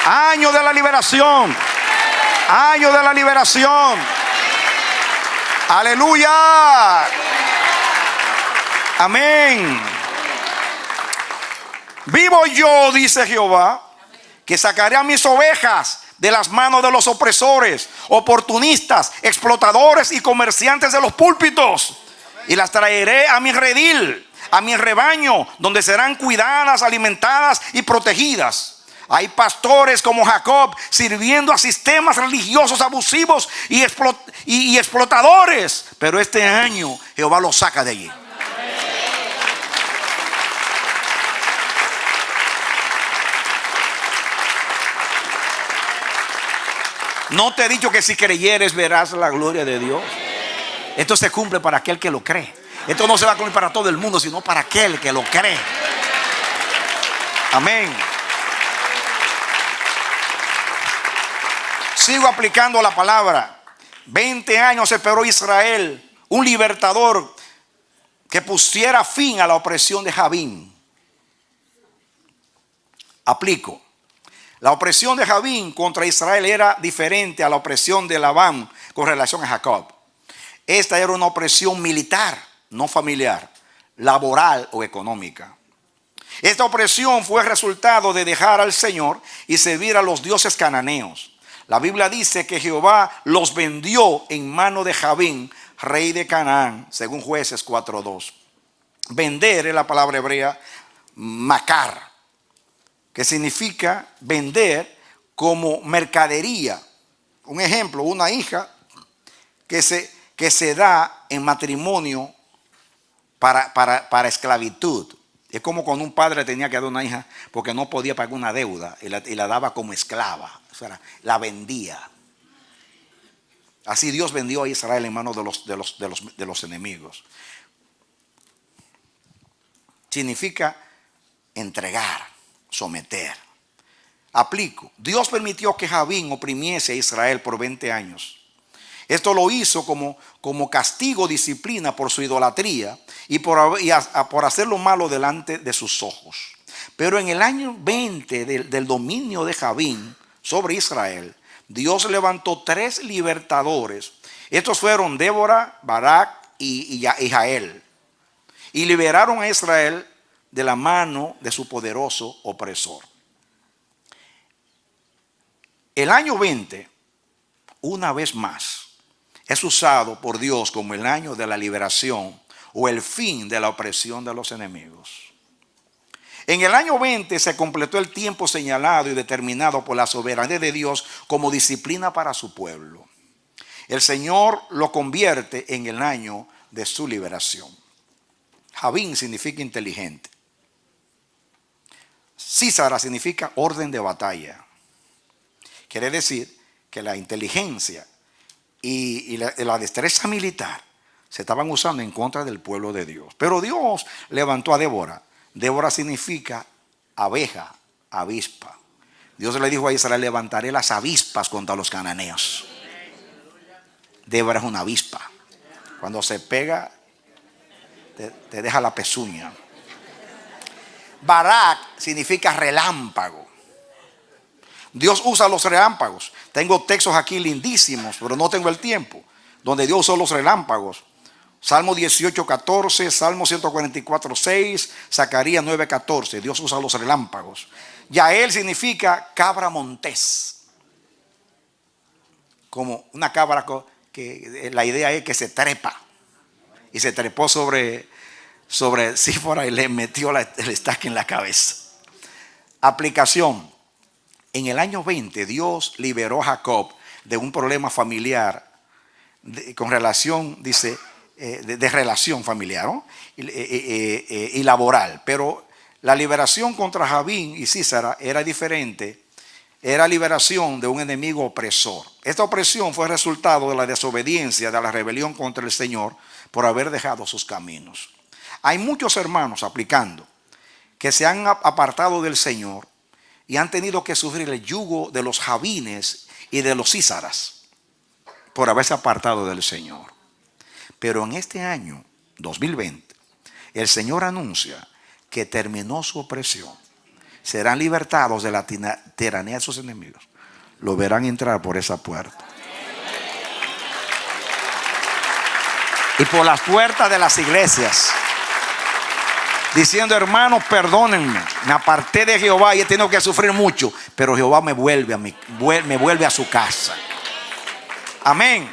Año de la liberación. Año de la liberación. Aleluya. Amén. Vivo yo, dice Jehová, que sacaré a mis ovejas de las manos de los opresores, oportunistas, explotadores y comerciantes de los púlpitos, y las traeré a mi redil, a mi rebaño, donde serán cuidadas, alimentadas y protegidas. Hay pastores como Jacob sirviendo a sistemas religiosos abusivos y explotadores, pero este año Jehová los saca de allí. ¿No te he dicho que si creyeres verás la gloria de Dios? Esto se cumple para aquel que lo cree. Esto no se va a cumplir para todo el mundo, sino para aquel que lo cree. Amén. Sigo aplicando la palabra. 20 años esperó Israel un libertador que pusiera fin a la opresión de Jabín. Aplico. La opresión de Jabín contra Israel era diferente a la opresión de Labán con relación a Jacob. Esta era una opresión militar, no familiar, laboral o económica. Esta opresión fue resultado de dejar al Señor y servir a los dioses cananeos. La Biblia dice que Jehová los vendió en mano de Jabín, rey de Canaán, según Jueces 4:2. Vender es la palabra hebrea makar, que significa vender como mercadería. Un ejemplo, una hija que se da en matrimonio para esclavitud. Es como cuando un padre tenía que dar una hija porque no podía pagar una deuda y la daba como esclava. O sea, la vendía. Así Dios vendió a Israel en manos de los enemigos. Significa entregar, someter. Aplico. Dios permitió que Jabín oprimiese a Israel por 20 años. Esto lo hizo como castigo, disciplina por su idolatría y por hacer lo malo delante de sus ojos. Pero en el año 20 del dominio de Jabín sobre Israel, Dios levantó 3 libertadores. Estos fueron Débora, Barak y Jael. Y liberaron a Israel de la mano de su poderoso opresor. El año 20, una vez más, es usado por Dios como el año de la liberación o el fin de la opresión de los enemigos. En el año 20 se completó el tiempo señalado y determinado por la soberanía de Dios como disciplina para su pueblo. El Señor lo convierte en el año de su liberación. Jabín significa inteligente. Sísara significa orden de batalla. Quiere decir que la inteligencia y la destreza militar se estaban usando en contra del pueblo de Dios. Pero Dios levantó a Débora. Débora significa abeja, avispa. Dios le dijo a Israel: levantaré las avispas contra los cananeos. Débora es una avispa. Cuando se pega, te deja la pezuña. Barak significa relámpago. Dios usa los relámpagos. Tengo textos aquí lindísimos, pero no tengo el tiempo, donde Dios usó los relámpagos. Salmo 18:14, Salmo 144:6, Zacarías 9:14. Dios usa los relámpagos. Yael significa cabra montés. Como una cabra que la idea es que se trepa. Y se trepó sobre Sífora y le metió el estaca en la cabeza. Aplicación. En el año 20 Dios liberó a Jacob de un problema familiar con relación, dice, de relación familiar, ¿no? y laboral. Pero la liberación contra Jabín y Sísara era diferente. Era liberación de un enemigo opresor. Esta opresión fue resultado de la desobediencia, de la rebelión contra el Señor por haber dejado sus caminos. Hay muchos hermanos aplicando que se han apartado del Señor y han tenido que sufrir el yugo de los Jabines y de los Sísaras por haberse apartado del Señor. Pero en este año 2020 el Señor anuncia que terminó su opresión. Serán libertados de la tiranía de sus enemigos. Lo verán entrar por esa puerta. Y por las puertas de las iglesias, diciendo: hermanos, perdónenme, me aparté de Jehová y he tenido que sufrir mucho, pero Jehová me vuelve a su casa. Amén.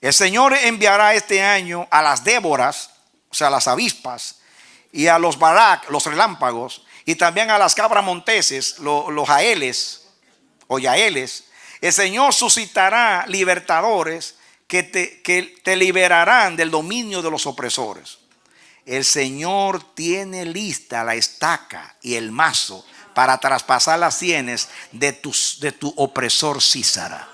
El Señor enviará este año a las Déboras, o sea, las avispas, y a los Barak, los relámpagos, y también a las cabras monteses, los jaeles o yaeles. El Señor suscitará libertadores que te liberarán del dominio de los opresores. El Señor tiene lista la estaca y el mazo para traspasar las sienes de tu opresor Sísara.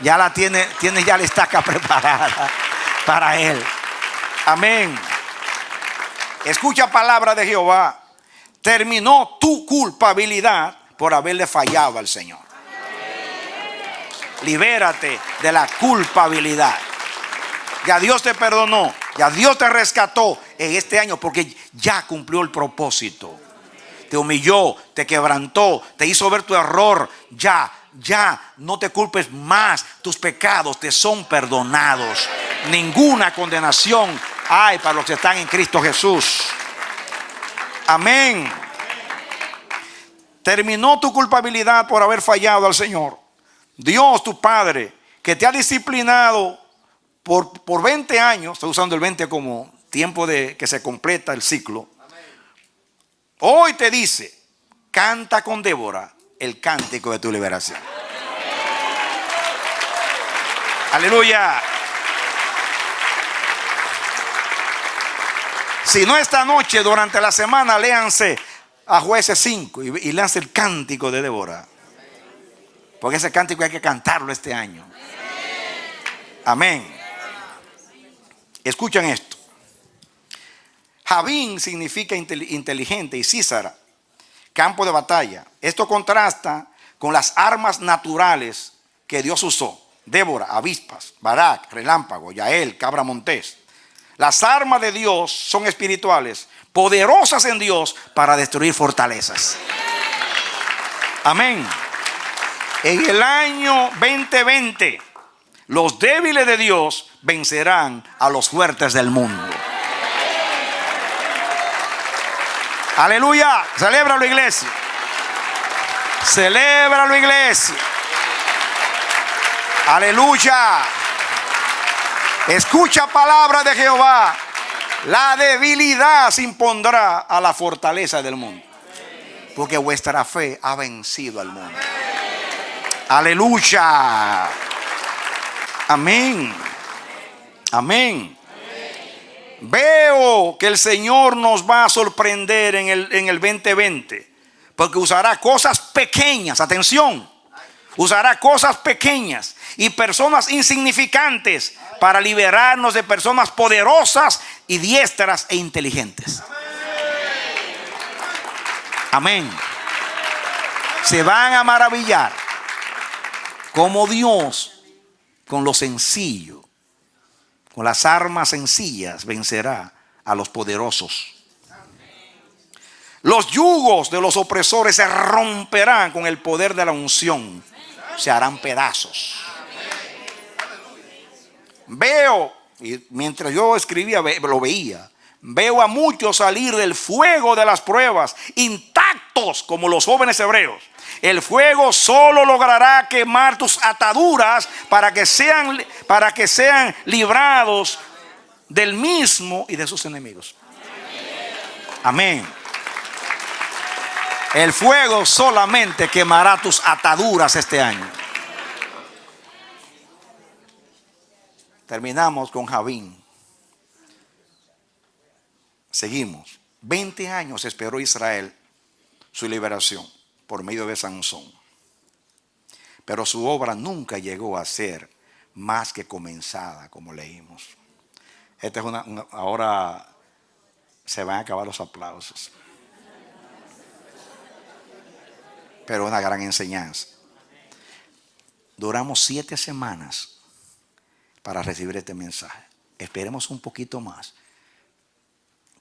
Ya la tiene ya la estaca preparada para él. Amén. Escucha palabra de Jehová. Terminó tu culpabilidad por haberle fallado al Señor. Libérate de la culpabilidad. Ya Dios te perdonó, ya Dios te rescató en este año porque ya cumplió el propósito. Te humilló, te quebrantó, te hizo ver tu error. Ya no te culpes más. Tus pecados te son perdonados. Ninguna condenación hay para los que están en Cristo Jesús. Amén. Terminó tu culpabilidad por haber fallado al Señor. Dios, tu Padre, que te ha disciplinado por 20 años, estoy usando el 20 como tiempo de que se completa el ciclo. Hoy te dice: canta con Débora el cántico de tu liberación. Aleluya. Si no, esta noche, durante la semana, léanse a Jueces 5 y léanse el cántico de Débora. Porque ese cántico hay que cantarlo este año. Amén. Escuchen esto. Javín significa inteligente y Císara, campo de batalla. Esto contrasta con las armas naturales que Dios usó. Débora, avispas, Barak, relámpago, Yael, cabra montés. Las armas de Dios son espirituales, poderosas en Dios para destruir fortalezas. Amén. En el año 2020, los débiles de Dios vencerán a los fuertes del mundo. Aleluya. Celébralo, iglesia. Celébralo, iglesia. Aleluya. Escucha palabra de Jehová. La debilidad se impondrá a la fortaleza del mundo, porque vuestra fe ha vencido al mundo. Aleluya. Amén. Amén. Veo que el Señor nos va a sorprender en el 2020, porque usará cosas pequeñas, atención, usará cosas pequeñas y personas insignificantes para liberarnos de personas poderosas y diestras e inteligentes. Amén. Se van a maravillar cómo Dios, con lo sencillo, con las armas sencillas, vencerá a los poderosos. Los yugos de los opresores se romperán con el poder de la unción. Se harán pedazos. Veo, y mientras yo escribía lo veía, veo a muchos salir del fuego de las pruebas intactos como los jóvenes hebreos. El fuego solo logrará quemar tus ataduras para que sean librados del mismo y de sus enemigos. Amén. El fuego solamente quemará tus ataduras este año. Terminamos con Javín. Seguimos. 20 años esperó Israel su liberación por medio de Sansón. Pero su obra nunca llegó a ser más que comenzada, como leímos. Esta es ahora se van a acabar los aplausos. Pero una gran enseñanza. Duramos 7 semanas para recibir este mensaje. Esperemos un poquito más,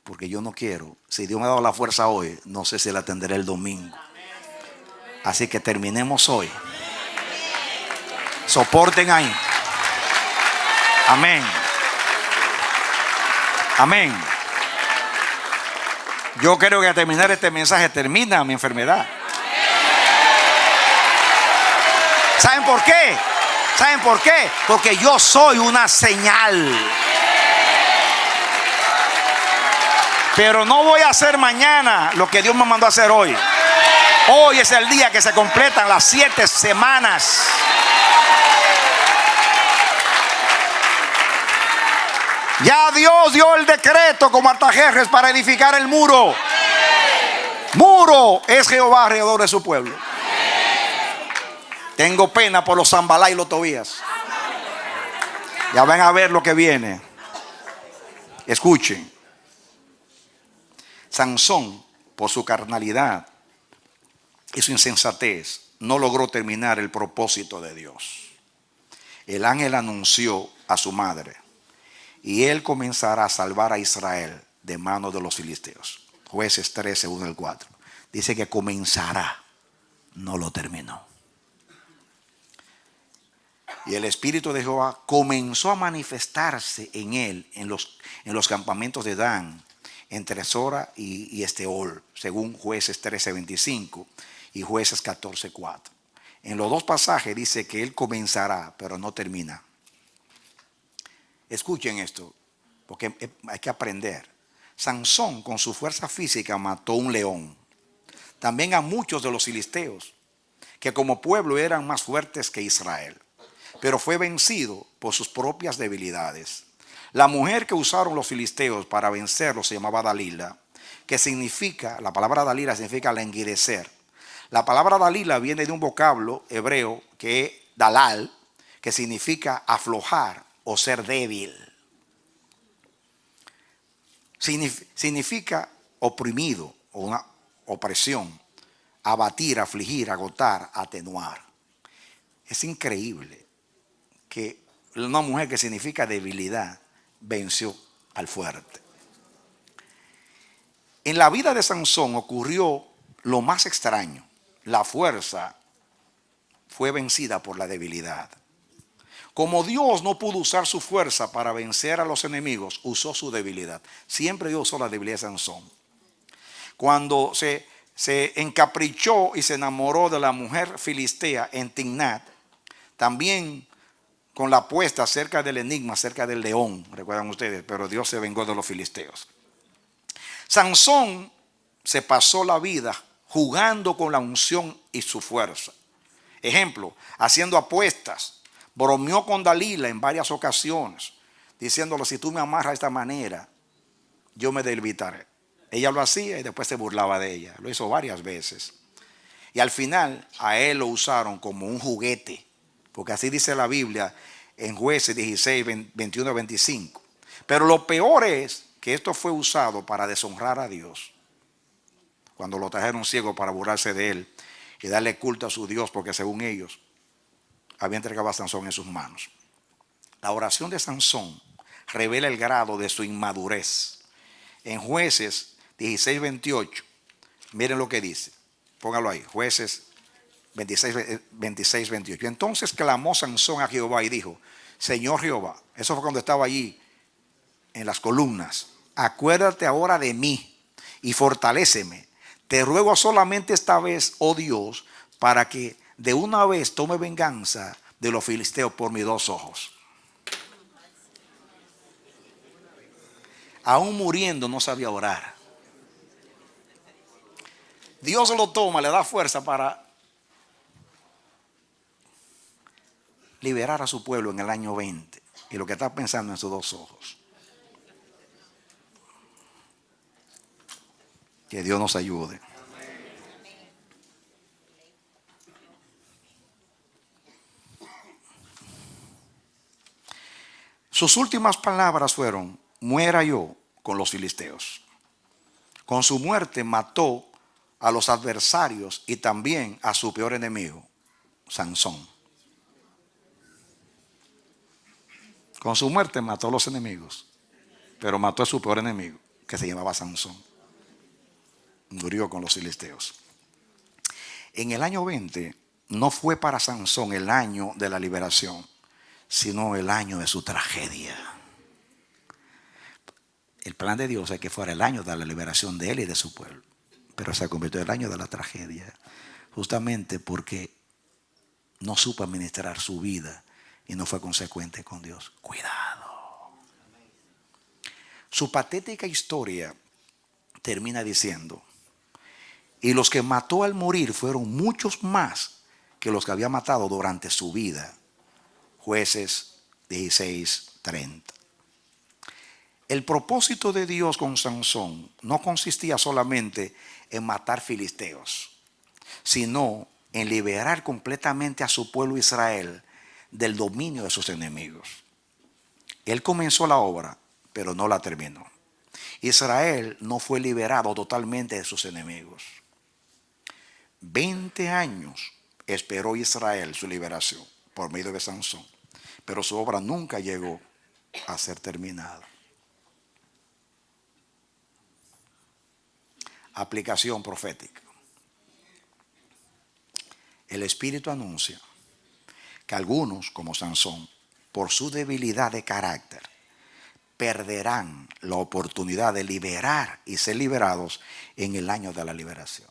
porque yo no quiero, si Dios me ha dado la fuerza hoy, no sé si la tendré el domingo. Así que terminemos hoy. Soporten ahí. Amén. Amén. Yo creo que al terminar este mensaje termina mi enfermedad. ¿Saben por qué? ¿Saben por qué? Porque yo soy una señal. Pero no voy a hacer mañana lo que Dios me mandó a hacer hoy. Hoy es el día que se completan las 7 semanas. Ya Dios dio el decreto como Artajerjes para edificar el muro. Muro es Jehová alrededor de su pueblo. Tengo pena por los Zambalá y los Tobías. Ya van a ver lo que viene. Escuchen. Sansón, por su carnalidad y su insensatez, no logró terminar el propósito de Dios. El ángel anunció a su madre, y él comenzará a salvar a Israel de manos de los filisteos. Jueces 13, 1 al 4. Dice que comenzará, no lo terminó. Y el Espíritu de Jehová comenzó a manifestarse en él, en los campamentos de Dan, entre Sora y Esteol, según Jueces 13:25 y Jueces 14:4. En los dos pasajes dice que él comenzará, pero no termina. Escuchen esto, porque hay que aprender. Sansón, con su fuerza física, mató un león. También a muchos de los filisteos, que como pueblo eran más fuertes que Israel, pero fue vencido por sus propias debilidades. La mujer que usaron los filisteos para vencerlo se llamaba Dalila, que significa, la palabra Dalila significa languidecer. La palabra Dalila viene de un vocablo hebreo que es dalal, que significa aflojar o ser débil. significa oprimido o una opresión, abatir, afligir, agotar, atenuar. Es increíble que una mujer que significa debilidad venció al fuerte. En la vida de Sansón ocurrió lo más extraño. La fuerza fue vencida por la debilidad. Como Dios no pudo usar su fuerza para vencer a los enemigos, usó su debilidad. Siempre Dios usó la debilidad de Sansón. Cuando se encaprichó y se enamoró de la mujer filistea en Timnat, también con la apuesta acerca del enigma, acerca del león, recuerdan ustedes, pero Dios se vengó de los filisteos. Sansón se pasó la vida jugando con la unción y su fuerza. Ejemplo, haciendo apuestas, bromeó con Dalila en varias ocasiones, diciéndole: si tú me amarras de esta manera, yo me debilitaré. Ella lo hacía y después se burlaba de ella. Lo hizo varias veces. Y al final a él lo usaron como un juguete, porque así dice la Biblia en Jueces 16, 21 a 25. Pero lo peor es que esto fue usado para deshonrar a Dios. Cuando lo trajeron ciego para burlarse de él y darle culto a su Dios, porque según ellos había entregado a Sansón en sus manos. La oración de Sansón revela el grado de su inmadurez. En Jueces 16, 28, miren lo que dice. Póngalo ahí, Jueces 26, 28. Entonces clamó Sansón a Jehová y dijo: Señor Jehová, eso fue cuando estaba allí en las columnas, acuérdate ahora de mí y fortaléceme. Te ruego solamente esta vez, oh Dios, para que de una vez tome venganza de los filisteos por mis dos ojos. Aún muriendo no sabía orar. Dios lo toma, le da fuerza para liberar a su pueblo en el año 20. Y lo que está pensando en sus dos ojos. Que Dios nos ayude. Sus últimas palabras fueron: muera yo con los filisteos. Con su muerte mató a los adversarios y también a su peor enemigo, Sansón. Con su muerte mató a los enemigos, pero mató a su peor enemigo, que se llamaba Sansón. Murió con los filisteos. En el año 20 no fue para Sansón el año de la liberación, sino el año de su tragedia. El plan de Dios es que fuera el año de la liberación de él y de su pueblo, pero se convirtió en el año de la tragedia, justamente porque no supo administrar su vida y no fue consecuente con Dios. Cuidado. Su patética historia termina diciendo: y los que mató al morir fueron muchos más que los que había matado durante su vida. Jueces 16, 30. El propósito de Dios con Sansón no consistía solamente en matar filisteos, sino en liberar completamente a su pueblo Israel del dominio de sus enemigos. Él comenzó la obra, pero no la terminó. Israel no fue liberado totalmente de sus enemigos. 20 años esperó Israel su liberación por medio de Sansón, pero su obra nunca llegó a ser terminada. Aplicación profética. El Espíritu anuncia que algunos, como Sansón, por su debilidad de carácter, perderán la oportunidad de liberar y ser liberados en el año de la liberación.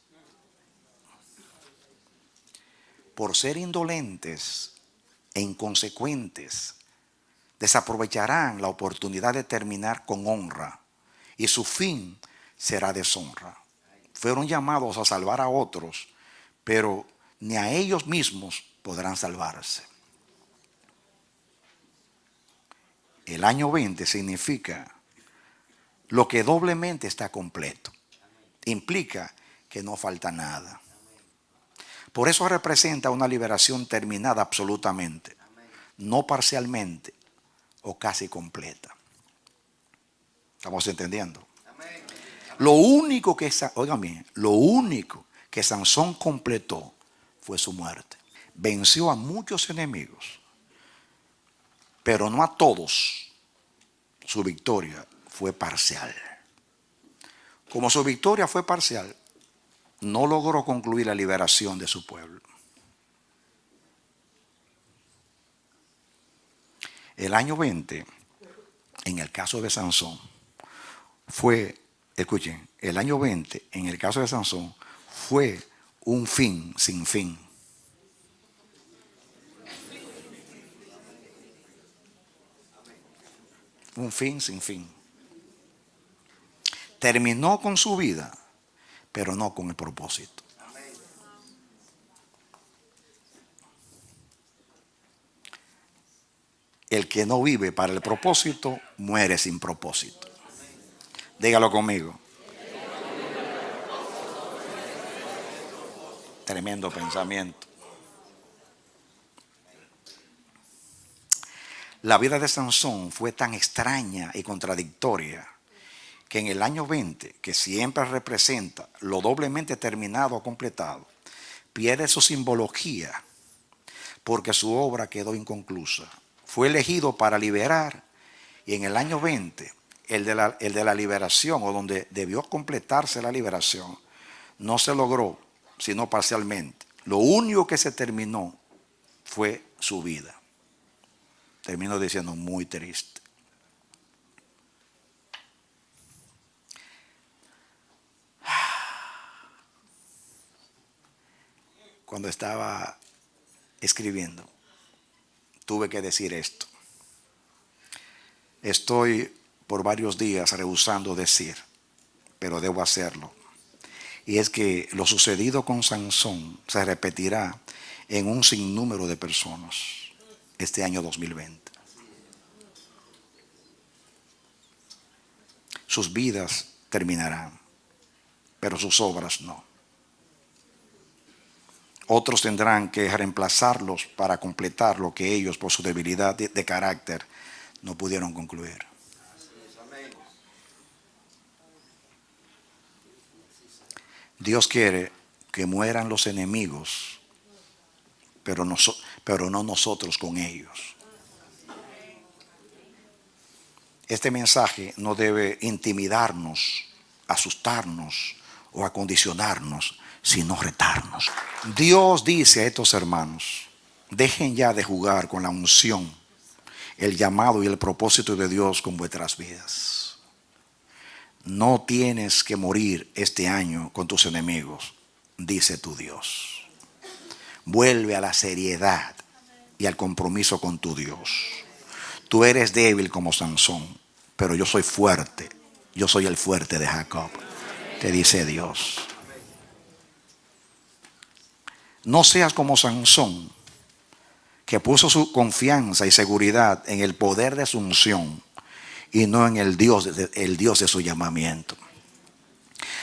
Por ser indolentes e inconsecuentes, desaprovecharán la oportunidad de terminar con honra y su fin será deshonra. Fueron llamados a salvar a otros, pero ni a ellos mismos podrán salvarse. El año 20 significa lo que doblemente está completo. Implica que no falta nada. Por eso representa una liberación terminada absolutamente, no parcialmente o casi completa. ¿Estamos entendiendo? Lo único que, oigan bien, lo único que Sansón completó fue su muerte. Venció a muchos enemigos, pero no a todos. Su victoria fue parcial. Como su victoria fue parcial, no logró concluir la liberación de su pueblo. El año 20, en el caso de Sansón, fue, escuchen, el año 20, en el caso de Sansón, fue un fin sin fin. Un fin sin fin. Terminó con su vida, pero no con el propósito. El que no vive para el propósito, muere sin propósito. Dígalo conmigo. Tremendo pensamiento. La vida de Sansón fue tan extraña y contradictoria que en el año 20, que siempre representa lo doblemente terminado o completado, pierde su simbología porque su obra quedó inconclusa. Fue elegido para liberar, y en el año 20, el de la liberación, o donde debió completarse la liberación, no se logró, sino parcialmente. Lo único que se terminó fue su vida. Termino diciendo muy triste. Cuando estaba escribiendo, tuve que decir esto. Estoy por varios días rehusando decir, pero debo hacerlo. Y es que lo sucedido con Sansón se repetirá en un sinnúmero de personas este año 2020. Sus vidas terminarán, pero sus obras no. Otros tendrán que reemplazarlos para completar lo que ellos, por su debilidad de carácter, no pudieron concluir. Dios quiere que mueran los enemigos, pero no nosotros con ellos. Este mensaje no debe intimidarnos, asustarnos o acondicionarnos, sino retarnos. Dios dice a estos hermanos: dejen ya de jugar con la unción, el llamado y el propósito de Dios con vuestras vidas. No tienes que morir este año con tus enemigos, dice tu Dios. Vuelve a la seriedad y al compromiso con tu Dios. Tú eres débil como Sansón, pero yo soy fuerte. Yo soy el fuerte de Jacob, te dice Dios. No seas como Sansón, que puso su confianza y seguridad en el poder de su unción y no en el Dios de su llamamiento.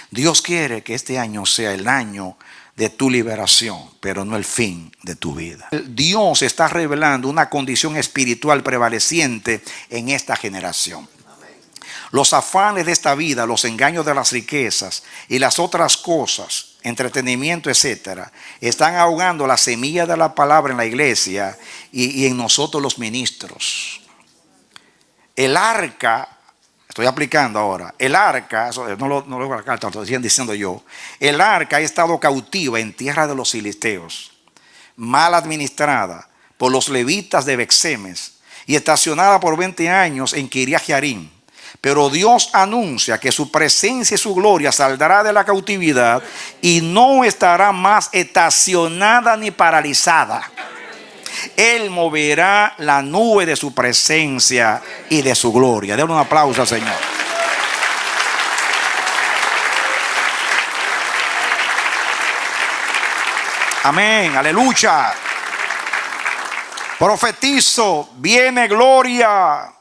Dios quiere que este año sea el año de tu liberación, pero no el fin de tu vida. Dios está revelando una condición espiritual prevaleciente en esta generación. Los afanes de esta vida, los engaños de las riquezas y las otras cosas, entretenimiento, etcétera, están ahogando la semilla de la palabra en la iglesia y en nosotros los ministros. El arca, estoy aplicando ahora, el arca, no lo estoy diciendo yo, el arca ha estado cautiva en tierra de los filisteos, mal administrada por los levitas de Bexemes y estacionada por 20 años en Kiriat Jearim. Pero Dios anuncia que su presencia y su gloria saldrá de la cautividad y no estará más estacionada ni paralizada. Él moverá la nube de su presencia y de su gloria. Denle un aplauso al Señor. Amén, aleluya. Profetizo, viene gloria,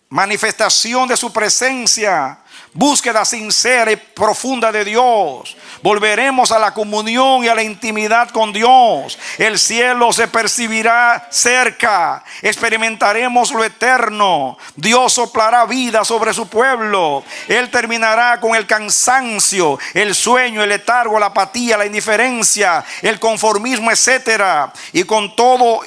manifestación de su presencia, búsqueda sincera y profunda de Dios. Volveremos a la comunión y a la intimidad con Dios. El cielo se percibirá cerca. Experimentaremos lo eterno. Dios soplará vida sobre su pueblo. Él terminará con el cansancio, el sueño, el letargo, la apatía, la indiferencia, el conformismo, etcétera, y con todo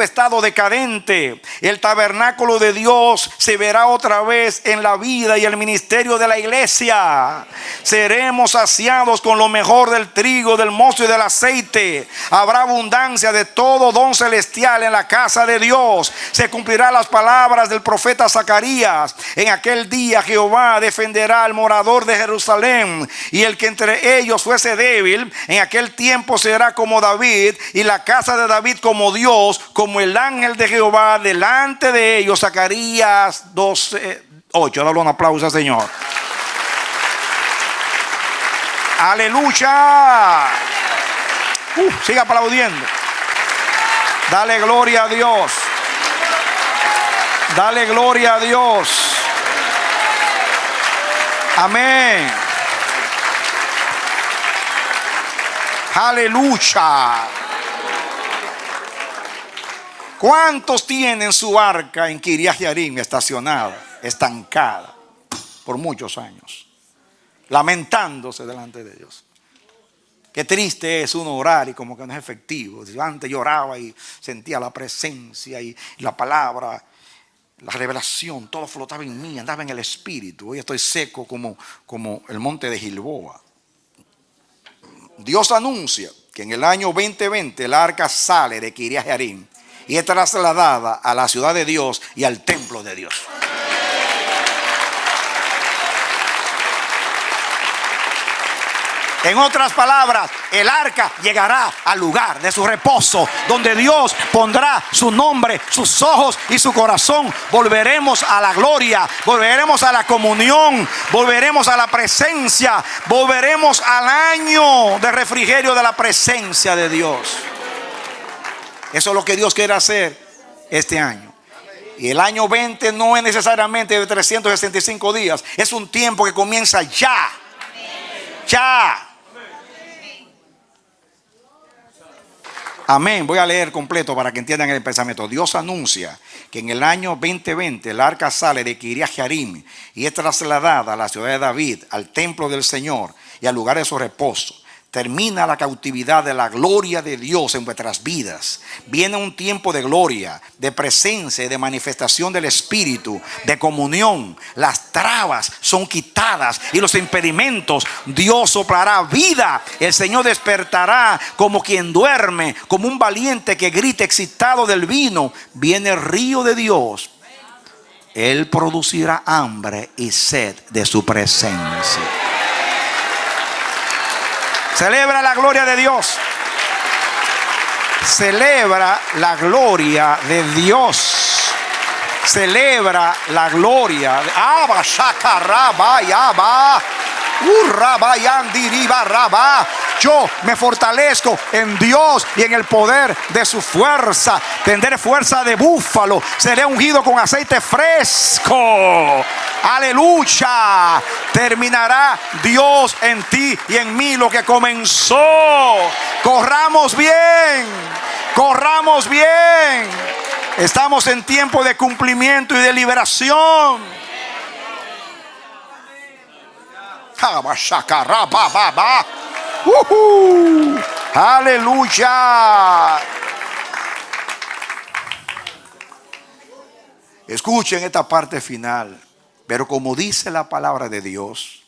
estado decadente. El tabernáculo de Dios se verá otra vez en la vida y el ministerio de la iglesia. Seremos saciados con lo mejor del trigo, del mosto y del aceite. Habrá abundancia de todo don celestial en la casa de Dios. Se cumplirán las palabras del profeta Zacarías. En aquel día Jehová defenderá al morador de Jerusalén, y el que entre ellos fuese débil, en aquel tiempo será como David, y la casa de David como Dios, como el ángel de Jehová delante de ellos. Zacarías 12:8. Dale un aplauso al Señor. Aleluya. Sigue aplaudiendo. Dale gloria a Dios. Dale gloria a Dios. Amén. Aleluya. ¿Cuántos tienen su arca en Kiriat Jearim estacionada, estancada por muchos años, lamentándose delante de Dios? Qué triste es uno orar y como que no es efectivo. Yo antes lloraba y sentía la presencia y la palabra, la revelación, todo flotaba en mí, andaba en el espíritu. Hoy estoy seco como el monte de Gilboa. Dios anuncia que en el año 2020 el arca sale de Kiriat Jearim y es trasladada a la ciudad de Dios y al templo de Dios. En otras palabras, el arca llegará al lugar de su reposo, donde Dios pondrá su nombre, sus ojos y su corazón. Volveremos a la gloria, volveremos a la comunión, volveremos a la presencia, volveremos al año de refrigerio de la presencia de Dios. Eso es lo que Dios quiere hacer este año. Y el año 20 no es necesariamente de 365 días, es un tiempo que comienza ya. Ya. Amén. Voy a leer completo para que entiendan el pensamiento. Dios anuncia que en el año 2020 el arca sale de Kiriat Jearim y es trasladada a la ciudad de David, al templo del Señor y al lugar de su reposo. Termina la cautividad de la gloria de Dios en vuestras vidas. Viene un tiempo de gloria, de presencia y de manifestación del Espíritu, de comunión. Las trabas son quitadas y los impedimentos. Dios soplará vida. El Señor despertará como quien duerme, como un valiente que grita excitado del vino. Viene el río de Dios. Él producirá hambre y sed de su presencia. Celebra la gloria de Dios. Celebra la gloria de Dios. Celebra la gloria de Abba Shakaraba Yaba. Yo me fortalezco en Dios y en el poder de su fuerza. Tendré fuerza de búfalo. Seré ungido con aceite fresco. Aleluya. Terminará Dios en ti y en mí lo que comenzó. Corramos bien. Corramos bien. Estamos en tiempo de cumplimiento y de liberación. Aleluya. Escuchen esta parte final. Pero como dice la palabra de Dios,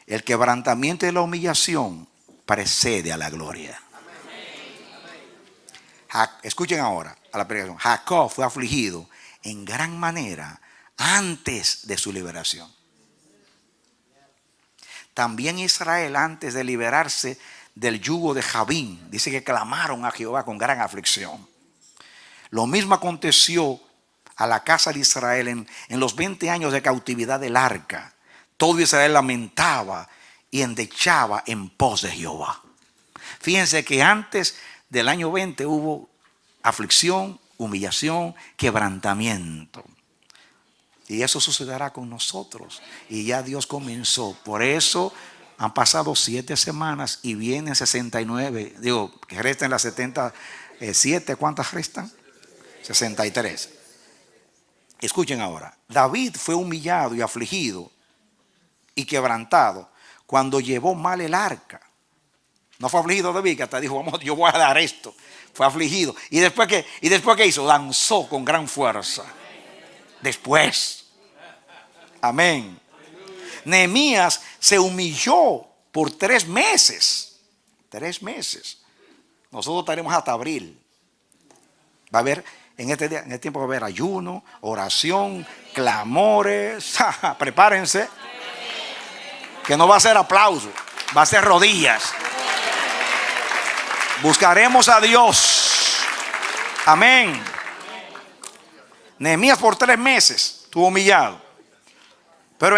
el quebrantamiento y la humillación precede a la gloria. Escuchen ahora a la predicación. Jacob fue afligido en gran manera antes de su liberación. También Israel, antes de liberarse del yugo de Jabín, dice que clamaron a Jehová con gran aflicción. Lo mismo aconteció a la casa de Israel en los 20 años de cautividad del arca. Todo Israel lamentaba y endechaba en pos de Jehová. Fíjense que antes del año 20 hubo aflicción, humillación, quebrantamiento. Y eso sucederá con nosotros. Y ya Dios comenzó. Por eso han pasado 7 semanas y vienen 69. Digo, que restan las 77. ¿Cuántas restan? 63. Escuchen ahora. David fue humillado y afligido y quebrantado cuando llevó mal el arca. No fue afligido David, que hasta dijo, vamos, yo voy a dar esto. Fue afligido. ¿Y después qué hizo? Danzó con gran fuerza. Después. Amén. Nehemías se humilló por 3 meses. 3 meses. Nosotros estaremos hasta abril. Va a haber, en este tiempo va a haber ayuno, oración, clamores. Prepárense. Que no va a ser aplauso, va a ser rodillas. Buscaremos a Dios. Amén. Nehemías por 3 meses estuvo humillado. Pero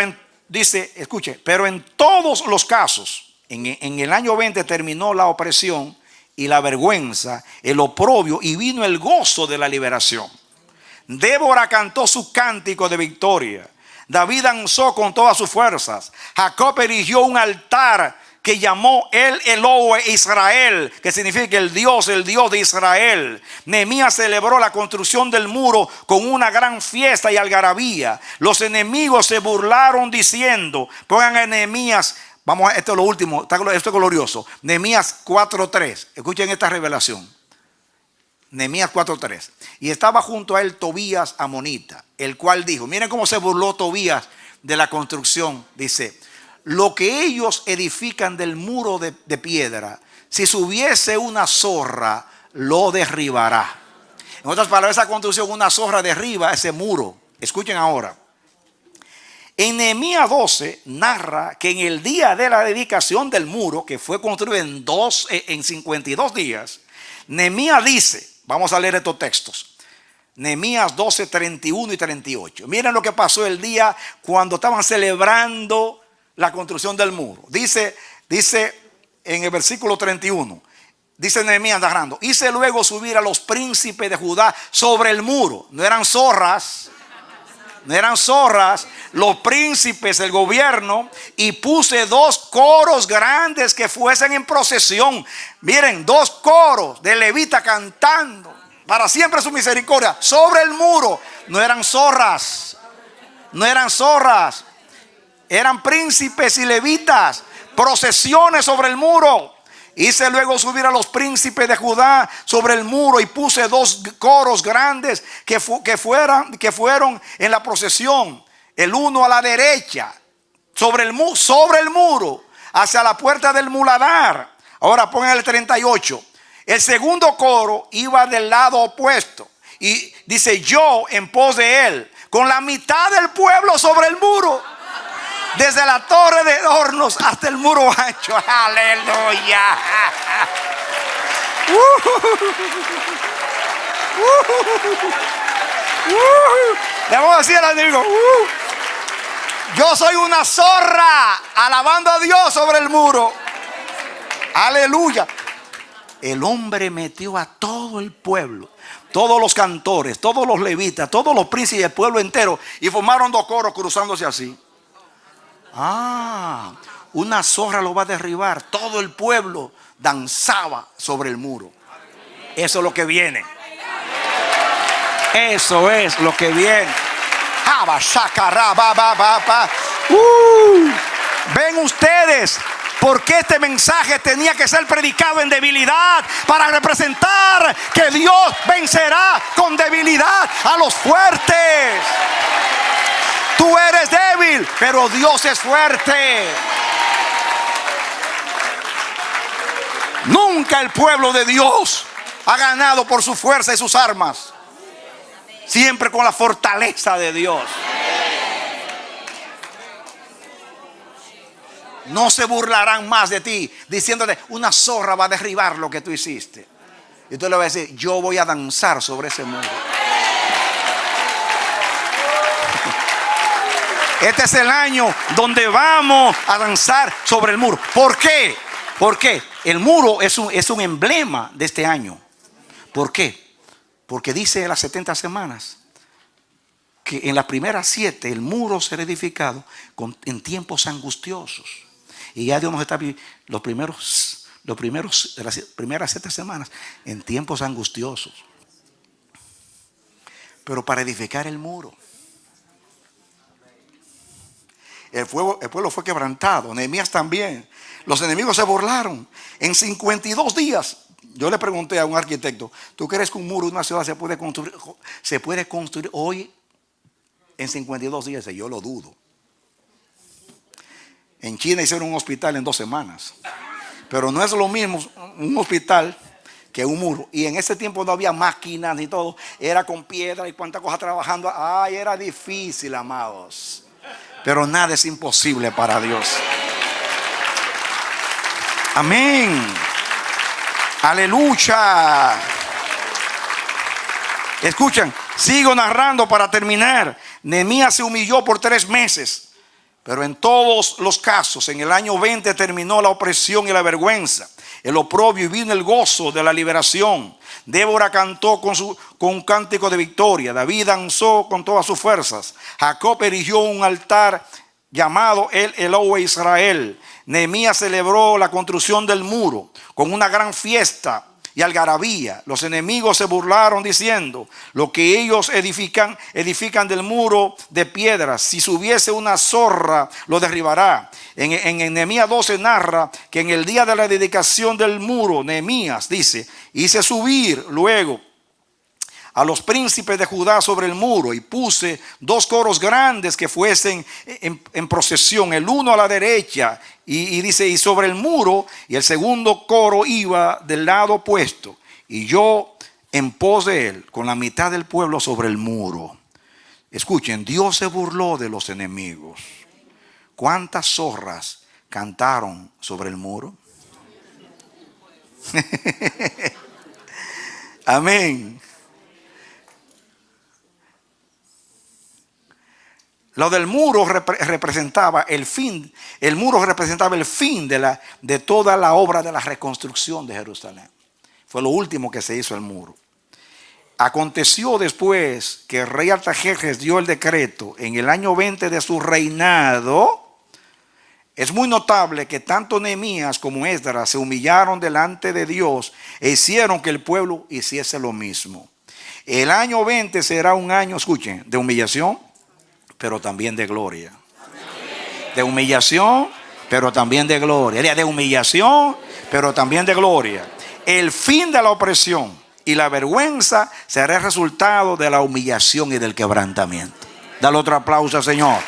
dice, escuche, pero en todos los casos, en el año 20 terminó la opresión y la vergüenza, el oprobio, y vino el gozo de la liberación. Débora cantó su cántico de victoria. David danzó con todas sus fuerzas. Jacob erigió un altar que llamó el Elohe Israel, que significa el Dios de Israel. Nehemías celebró la construcción del muro con una gran fiesta y algarabía. Los enemigos se burlaron diciendo, pongan a Nehemías, vamos, esto es lo último, esto es glorioso. Nehemías 4:3, escuchen esta revelación. Nehemías 4:3. Y estaba junto a él Tobías amonita, el cual dijo, miren cómo se burló Tobías de la construcción. Dice, lo que ellos edifican del muro de piedra, si subiese una zorra, lo derribará. En otras palabras, esa construcción, una zorra derriba ese muro. Escuchen ahora. En Nehemías 12 narra que en el día de la dedicación del muro, que fue construido en 52 días, Nehemías dice, vamos a leer estos textos. Nehemías 12, 31 y 38. Miren lo que pasó el día cuando estaban celebrando la construcción del muro. Dice en el versículo 31. Dice Nehemías narrando, hice luego subir a los príncipes de Judá sobre el muro. No eran zorras, los príncipes del gobierno, y puse 2 coros grandes que fuesen en procesión. Miren, 2 coros de levitas cantando para siempre su misericordia sobre el muro. No eran zorras, eran príncipes y levitas, procesiones sobre el muro. Hice luego subir a los príncipes de Judá sobre el muro y puse 2 coros grandes que fueron en la procesión, el uno a la derecha sobre el muro hacia la puerta del muladar. Ahora pongan el 38. El segundo coro iba del lado opuesto y dice, yo en pos de él, con la mitad del pueblo sobre el muro, desde la torre de hornos hasta el muro ancho. Aleluya. Le vamos a decir al amigo, yo soy una zorra alabando a Dios sobre el muro. Aleluya. El hombre metió a todo el pueblo, todos los cantores, todos los levitas, todos los príncipes del pueblo entero, y formaron 2 coros cruzándose así. Una zorra lo va a derribar. Todo el pueblo danzaba sobre el muro. Eso es lo que viene. Eso es lo que viene. Ven ustedes por qué este mensaje tenía que ser predicado en debilidad, para representar que Dios vencerá con debilidad a los fuertes. Tú eres débil, pero Dios es fuerte. Nunca el pueblo de Dios ha ganado por su fuerza y sus armas. Siempre con la fortaleza de Dios. No se burlarán más de ti diciéndote, una zorra va a derribar lo que tú hiciste. Y tú le vas a decir, yo voy a danzar sobre ese muro. Este es el año donde vamos a danzar sobre el muro. ¿Por qué? Porque el muro es un emblema de este año. ¿Por qué? Porque dice las 70 semanas que en las primeras 7 el muro será edificado en tiempos angustiosos. Y ya Dios nos está viviendo las primeras 7 semanas en tiempos angustiosos. Pero para edificar el muro, el pueblo fue quebrantado, Nehemías también. Los enemigos se burlaron. En 52 días, yo le pregunté a un arquitecto, ¿tú crees que un muro de una ciudad se puede construir hoy en 52 días? Y yo lo dudo. En China hicieron un hospital en 2 semanas. Pero no es lo mismo un hospital que un muro. Y en ese tiempo no había máquinas ni todo. Era con piedra y cuántas cosas trabajando. Ay, era difícil, amados. Pero nada es imposible para Dios. Amén. Aleluya. Escuchen, sigo narrando para terminar. Nehemías se humilló por 3 meses. Pero en todos los casos, en el año 20 terminó la opresión y la vergüenza, el oprobio, y vino el gozo de la liberación. Débora cantó con un cántico de victoria. David danzó con todas sus fuerzas. Jacob erigió un altar llamado el Elohe Israel. Nehemías celebró la construcción del muro con una gran fiesta y algarabía. Los enemigos se burlaron diciendo: lo que ellos edifican del muro de piedras. Si subiese una zorra, lo derribará. En Nehemías 12 narra que en el día de la dedicación del muro, Nehemías dice: hice subir luego a los príncipes de Judá sobre el muro, y puse 2 coros grandes que fuesen en procesión, el uno a la derecha, y dice, y sobre el muro, y el segundo coro iba del lado opuesto, y yo en pos de él, con la mitad del pueblo sobre el muro. Escuchen, Dios se burló de los enemigos. ¿Cuántas zorras cantaron sobre el muro? Amén. Lo del muro representaba el fin. El muro representaba el fin de toda la obra de la reconstrucción de Jerusalén. Fue lo último que se hizo el muro. Aconteció después que el rey Artajerjes dio el decreto en el año 20 de su reinado. Es muy notable que tanto Nehemías como Esdras se humillaron delante de Dios e hicieron que el pueblo hiciese lo mismo. El año 20 será un año, escuchen, de humillación, pero también de gloria. De humillación, pero también de gloria. De humillación, pero también de gloria. El fin de la opresión y la vergüenza será el resultado de la humillación y del quebrantamiento. Dale otro aplauso al Señor.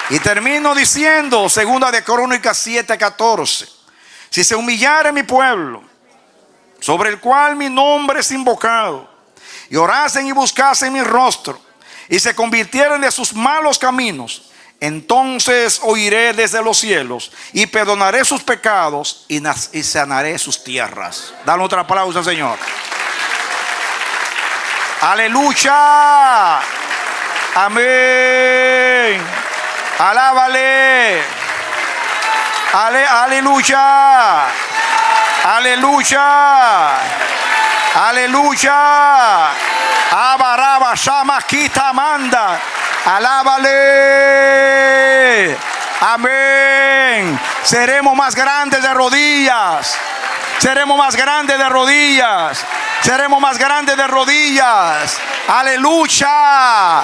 Y termino diciendo, 2 de Crónicas 7:14. Si se humillare mi pueblo, sobre el cual mi nombre es invocado, y orasen y buscasen mi rostro, y se convirtieren de sus malos caminos, entonces oiré desde los cielos, y perdonaré sus pecados, y sanaré sus tierras. Dale otra aplauso al Señor. Aleluya. Amén. Alábale. Aleluya. Aleluya. Aleluya. Abaraba Shama Kita Manda. Alábale. Amén. Seremos más grandes de rodillas. Seremos más grandes de rodillas. Seremos más grandes de rodillas. Aleluya.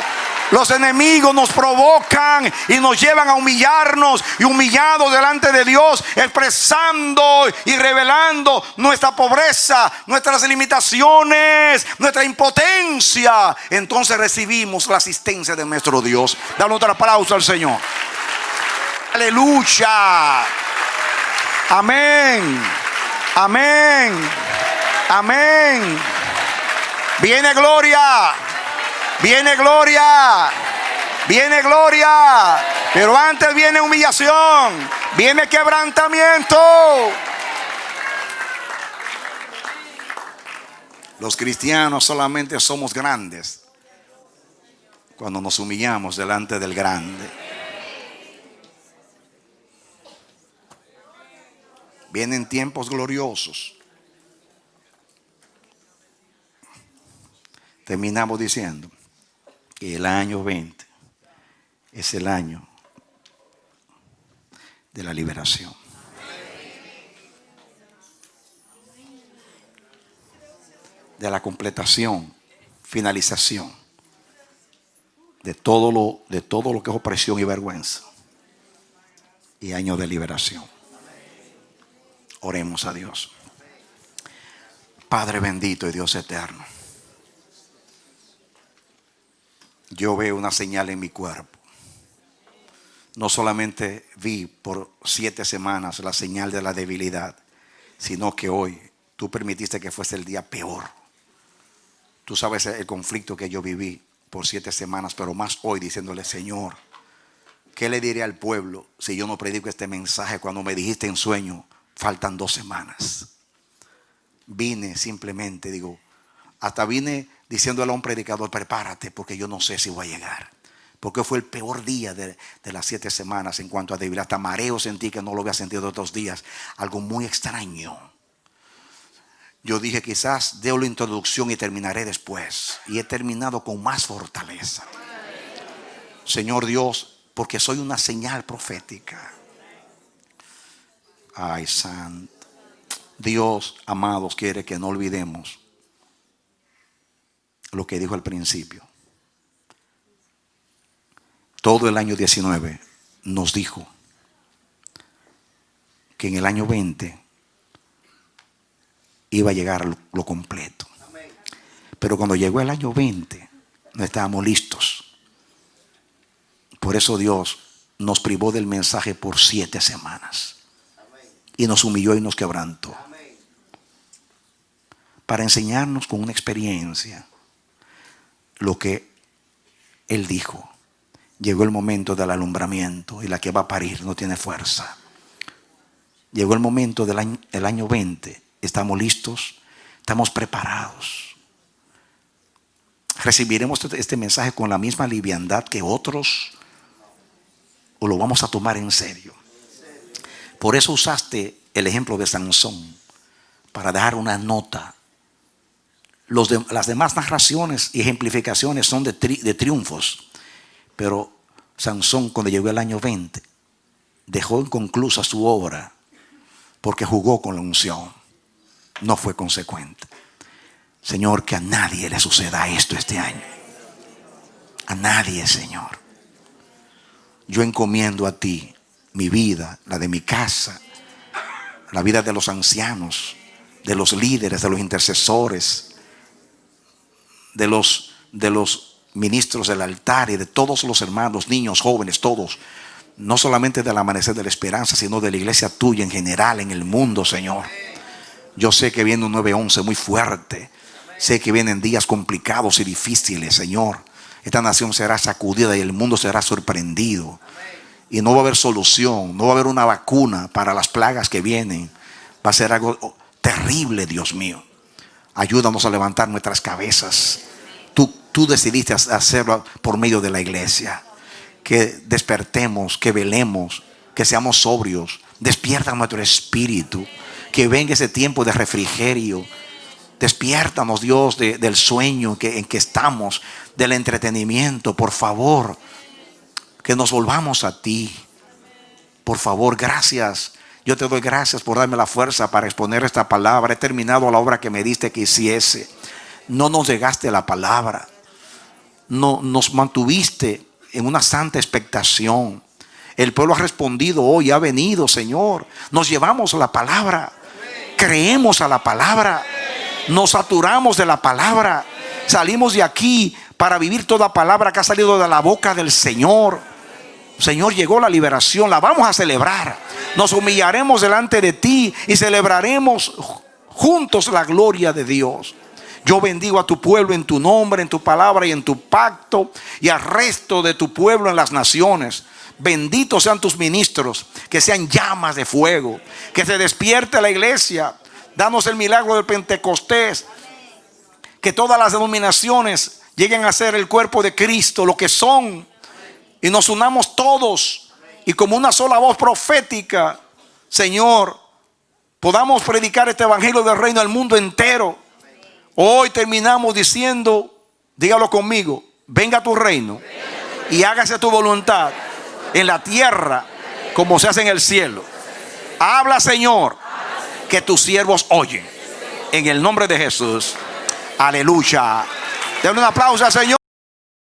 Los enemigos nos provocan y nos llevan a humillarnos, y humillados delante de Dios, expresando y revelando nuestra pobreza, nuestras limitaciones, nuestra impotencia. Entonces recibimos la asistencia de nuestro Dios. Dale otro aplauso al Señor. Aleluya. Amén. Amén. Amén. Viene gloria. Viene gloria, viene gloria, pero antes viene humillación, viene quebrantamiento. Los cristianos solamente somos grandes cuando nos humillamos delante del grande. Vienen tiempos gloriosos, terminamos diciendo que el año 20 es el año de la liberación. De la completación, finalización de todo lo que es opresión y vergüenza, y año de liberación. Oremos a Dios. Padre bendito y Dios eterno, yo veo una señal en mi cuerpo. No solamente vi por 7 semanas la señal de la debilidad, sino que hoy tú permitiste que fuese el día peor. Tú sabes el conflicto que yo viví por 7 semanas, pero más hoy diciéndole: Señor, ¿qué le diré al pueblo si yo no predico este mensaje cuando me dijiste en sueño, faltan 2 semanas? Vine simplemente, hasta vine diciéndole a un predicador: prepárate, porque yo no sé si voy a llegar. Porque fue el peor día de las 7 semanas en cuanto a debilidad. Hasta mareo sentí que no lo había sentido otros días. Algo muy extraño. Yo dije: quizás deo la introducción y terminaré después. Y he terminado con más fortaleza. Señor Dios, porque soy una señal profética. Ay, santo. Dios, amados, quiere que no olvidemos lo que dijo al principio. Todo el año 19 nos dijo que en el año 20 iba a llegar lo completo. Pero cuando llegó el año 20 no estábamos listos. Por eso Dios nos privó del mensaje por 7 semanas y nos humilló y nos quebrantó, para enseñarnos con una experiencia lo que Él dijo. Llegó el momento del alumbramiento, y la que va a parir no tiene fuerza. Llegó el momento del año 20. Estamos listos, estamos preparados. ¿Recibiremos este mensaje con la misma liviandad que otros, o lo vamos a tomar en serio? Por eso usaste el ejemplo de Sansón, para dar una nota. Las demás narraciones y ejemplificaciones son de triunfos. Pero Sansón, cuando llegó el año 20, dejó inconclusa su obra porque jugó con la unción. No fue consecuente. Señor, que a nadie le suceda esto este año. A nadie, Señor. Yo encomiendo a ti mi vida, la de mi casa, la vida de los ancianos, de los líderes, de los intercesores, de los ministros del altar y de todos los hermanos, niños, jóvenes, todos. No solamente del Amanecer de la Esperanza, sino de la iglesia tuya en general, en el mundo, Señor. Yo sé que viene un 9/11 muy fuerte. Sé que vienen días complicados y difíciles, Señor. Esta nación será sacudida y el mundo será sorprendido. Y no va a haber solución, no va a haber una vacuna para las plagas que vienen. Va a ser algo terrible, Dios mío. Ayúdanos a levantar nuestras cabezas. Tú decidiste hacerlo por medio de la iglesia. Que despertemos, que velemos, que seamos sobrios. Despierta nuestro espíritu. Que venga ese tiempo de refrigerio. Despiértanos, Dios, del sueño en que estamos, del entretenimiento. Por favor, que nos volvamos a ti. Por favor, gracias. Yo te doy gracias por darme la fuerza para exponer esta palabra. He terminado la obra que me diste que hiciese. No nos negaste la palabra. No, nos mantuviste en una santa expectación. El pueblo ha respondido hoy, ha venido, Señor. Nos llevamos la palabra. Creemos a la palabra. Nos saturamos de la palabra. Salimos de aquí para vivir toda palabra que ha salido de la boca del Señor. Señor, llegó la liberación, la vamos a celebrar. Nos humillaremos delante de ti y celebraremos juntos la gloria de Dios. Yo bendigo a tu pueblo en tu nombre, en tu palabra y en tu pacto, y al resto de tu pueblo en las naciones. Benditos sean tus ministros, que sean llamas de fuego, que se despierte la iglesia. Danos el milagro del Pentecostés, que todas las denominaciones lleguen a ser el cuerpo de Cristo, lo que son, y nos unamos todos, y como una sola voz profética, Señor, podamos predicar este evangelio del reino al mundo entero. Hoy terminamos diciendo Dígalo conmigo. Venga tu reino y hágase tu voluntad en la tierra como se hace en el cielo. Habla, Señor, que tus siervos oyen. En el nombre de Jesús. Aleluya. Denle un aplauso al Señor.